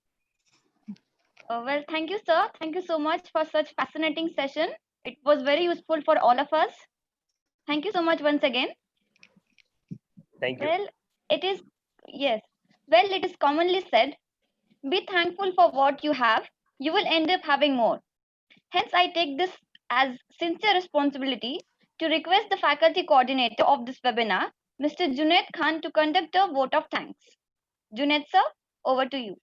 Well, thank you, sir. Thank you so much for such fascinating session. It was very useful for all of us. Thank you so much once again. Thank you. Well, it is, yes. Well, it is commonly said, be thankful for what you have. You will end up having more. Hence, I take this as sincere responsibility to request the faculty coordinator of this webinar, Mr. Junaid Khan, to conduct a vote of thanks. Junaid, sir, over to you.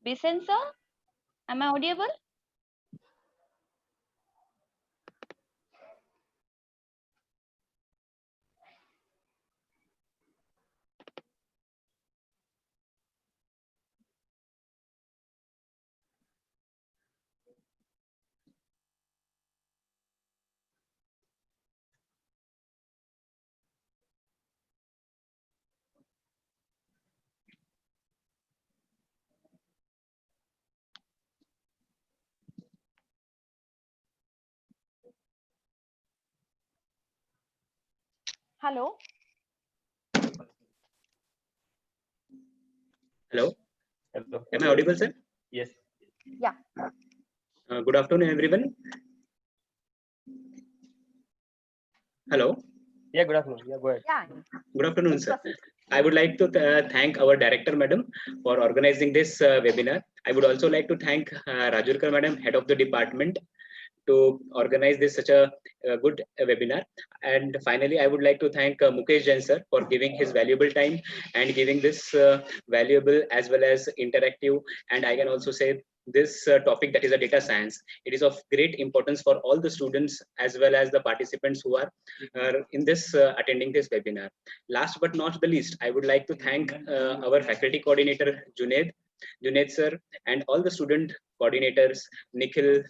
Bisen, sir, am I audible? Hello. Hello. Hello. Am I audible, sir? Yes. Yeah. Good afternoon, everyone. Hello. Yeah, good afternoon. Yeah, go ahead. Yeah. Good afternoon, Please sir. proceed. I would like to thank our director, madam, for organizing this webinar. I would also like to thank Rajurkar, madam, head of the department, to organize this such a good webinar. And finally, I would like to thank Mukesh Jain sir for giving his valuable time and giving this valuable as well as interactive, and I can also say this topic, that is a data science. It is of great importance for all the students as well as the participants who are in this attending this webinar. Last but not the least, I would like to thank our faculty coordinator Junaid sir, and all the student coordinators, Nikhil,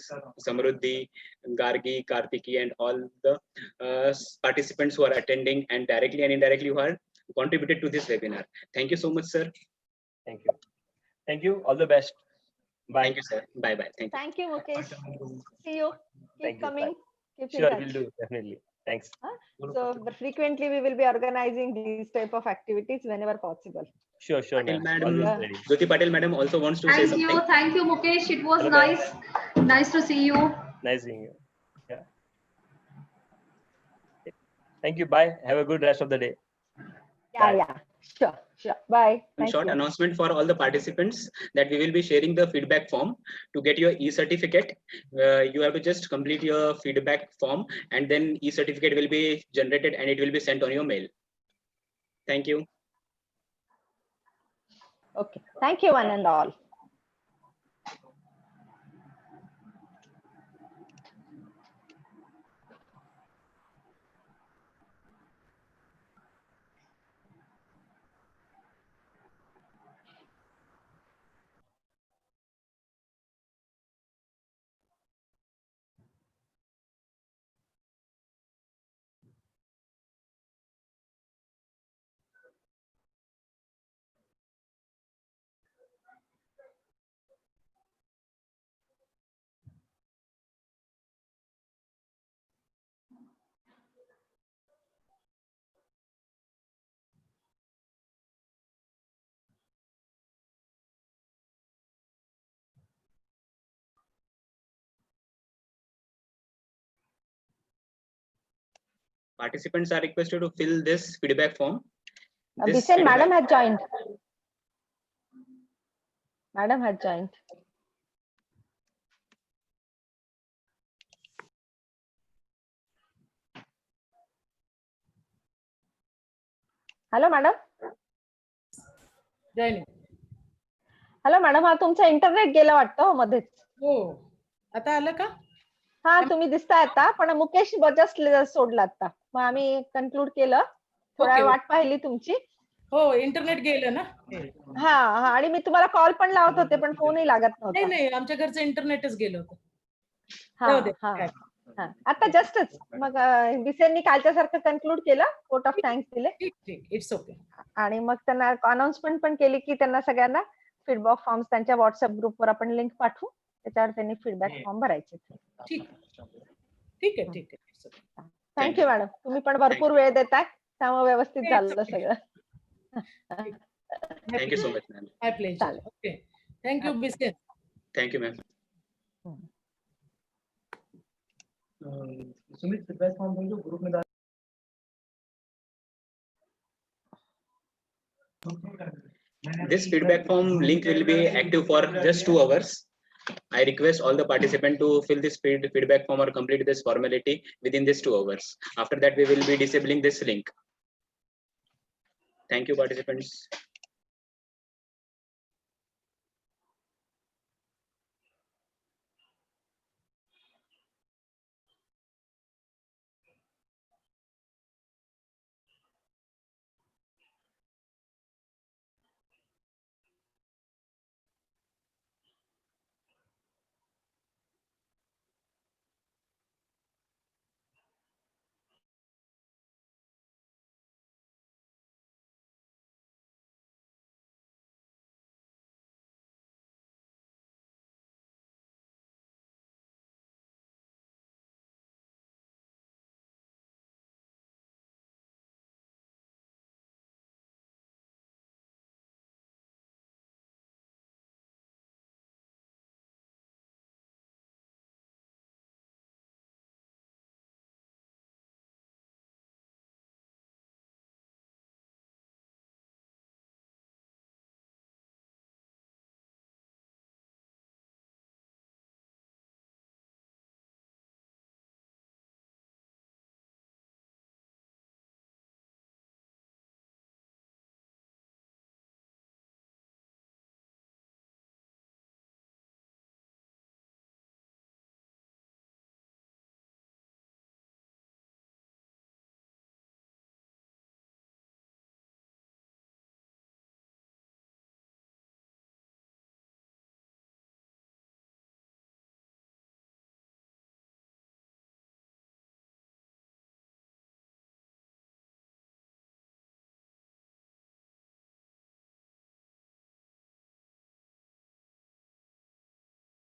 Samruddhi, Gargi, Kartiki, and all the participants who are attending and directly and indirectly who are contributed to this webinar. Thank you so much, sir. Thank you. Thank you. All the best. Bye. Thank you, sir. Bye bye. Thank you. Thank you, Mukesh. See you. Thank Keep you. coming. Bye. Keep in Sure, touch. we'll do. Definitely. Thanks. So frequently we will be organizing these type of activities whenever possible. Sure, sure, Patel ma'am. madam, Always Yeah. ready. Jyoti Patel madam also wants to say something. Thank you, Mukesh. It was Hello, ma'am. nice to see you. Nice seeing you. Yeah. Thank you. Bye. Have a good rest of the day. Yeah, Bye. yeah. Sure, sure. Bye. One Thank short you. announcement for all the participants that we will be sharing the feedback form to get your e-certificate. You have to just complete your feedback form, and then e-certificate will be generated and it will be sent on your mail. Thank you. Okay. Thank you, one and all. Participants are requested to fill this feedback form. This Bisen, feedback- madam has joined. Madam has joined. Hello madam. Joining. Hello madam, हा तुमचा internet गेला वाटतं हो मध्येच. हो, आता आलं का? हा, तुम्ही दिसताय आता, पण मुकेश जस्ट सोडला आता. मग आम्ही कन्क्लूड केलं. थोडा Okay. वाट पाहिली तुमची. हो, इंटरनेट गेलं ना. हा हा, आणि मी तुम्हाला कॉल पण लावत होते, पण फोनही लागत नाही नव्हता. नाही, आमच्या घरचं इंटरनेटच गेलं होतं. हा जाऊ दे, हा काय. हा, आता जस्टच मग बिसेननी कालच्या सारखं कन्क्लूड केलं, वोट ऑफ थँक्स दिले, ठीक ठीक, इट्स ओके. आणि मग त्यांना अनाउन्समेंट पण केली की त्यांना सगळ्यांना फीडबॅक फॉर्म्स त्यांच्या व्हॉट्सअप ग्रुपवर आपण लिंक पाठवू, त्याच्यावर त्यांनी फीडबॅक फॉर्म भरायचे. ठीक ठीक आहे, ठीक आहे. It's okay. थँक्यू मॅडम, तुम्ही पण भरपूर वेळ देताय, त्यामुळे व्यवस्थित It's झालं okay. सगळं. Thank you so much, ma'am. My pleasure. चालेल. Okay. Thank you, Bisen. Thank you, ma'am. Sumit feedback form तुमको ग्रुप में डाल. This feedback form link will be active for just 2 hours. I request all the participants to fill this feedback form or complete this formality within this 2 hours. After that, we will be disabling this link. Thank you, participants.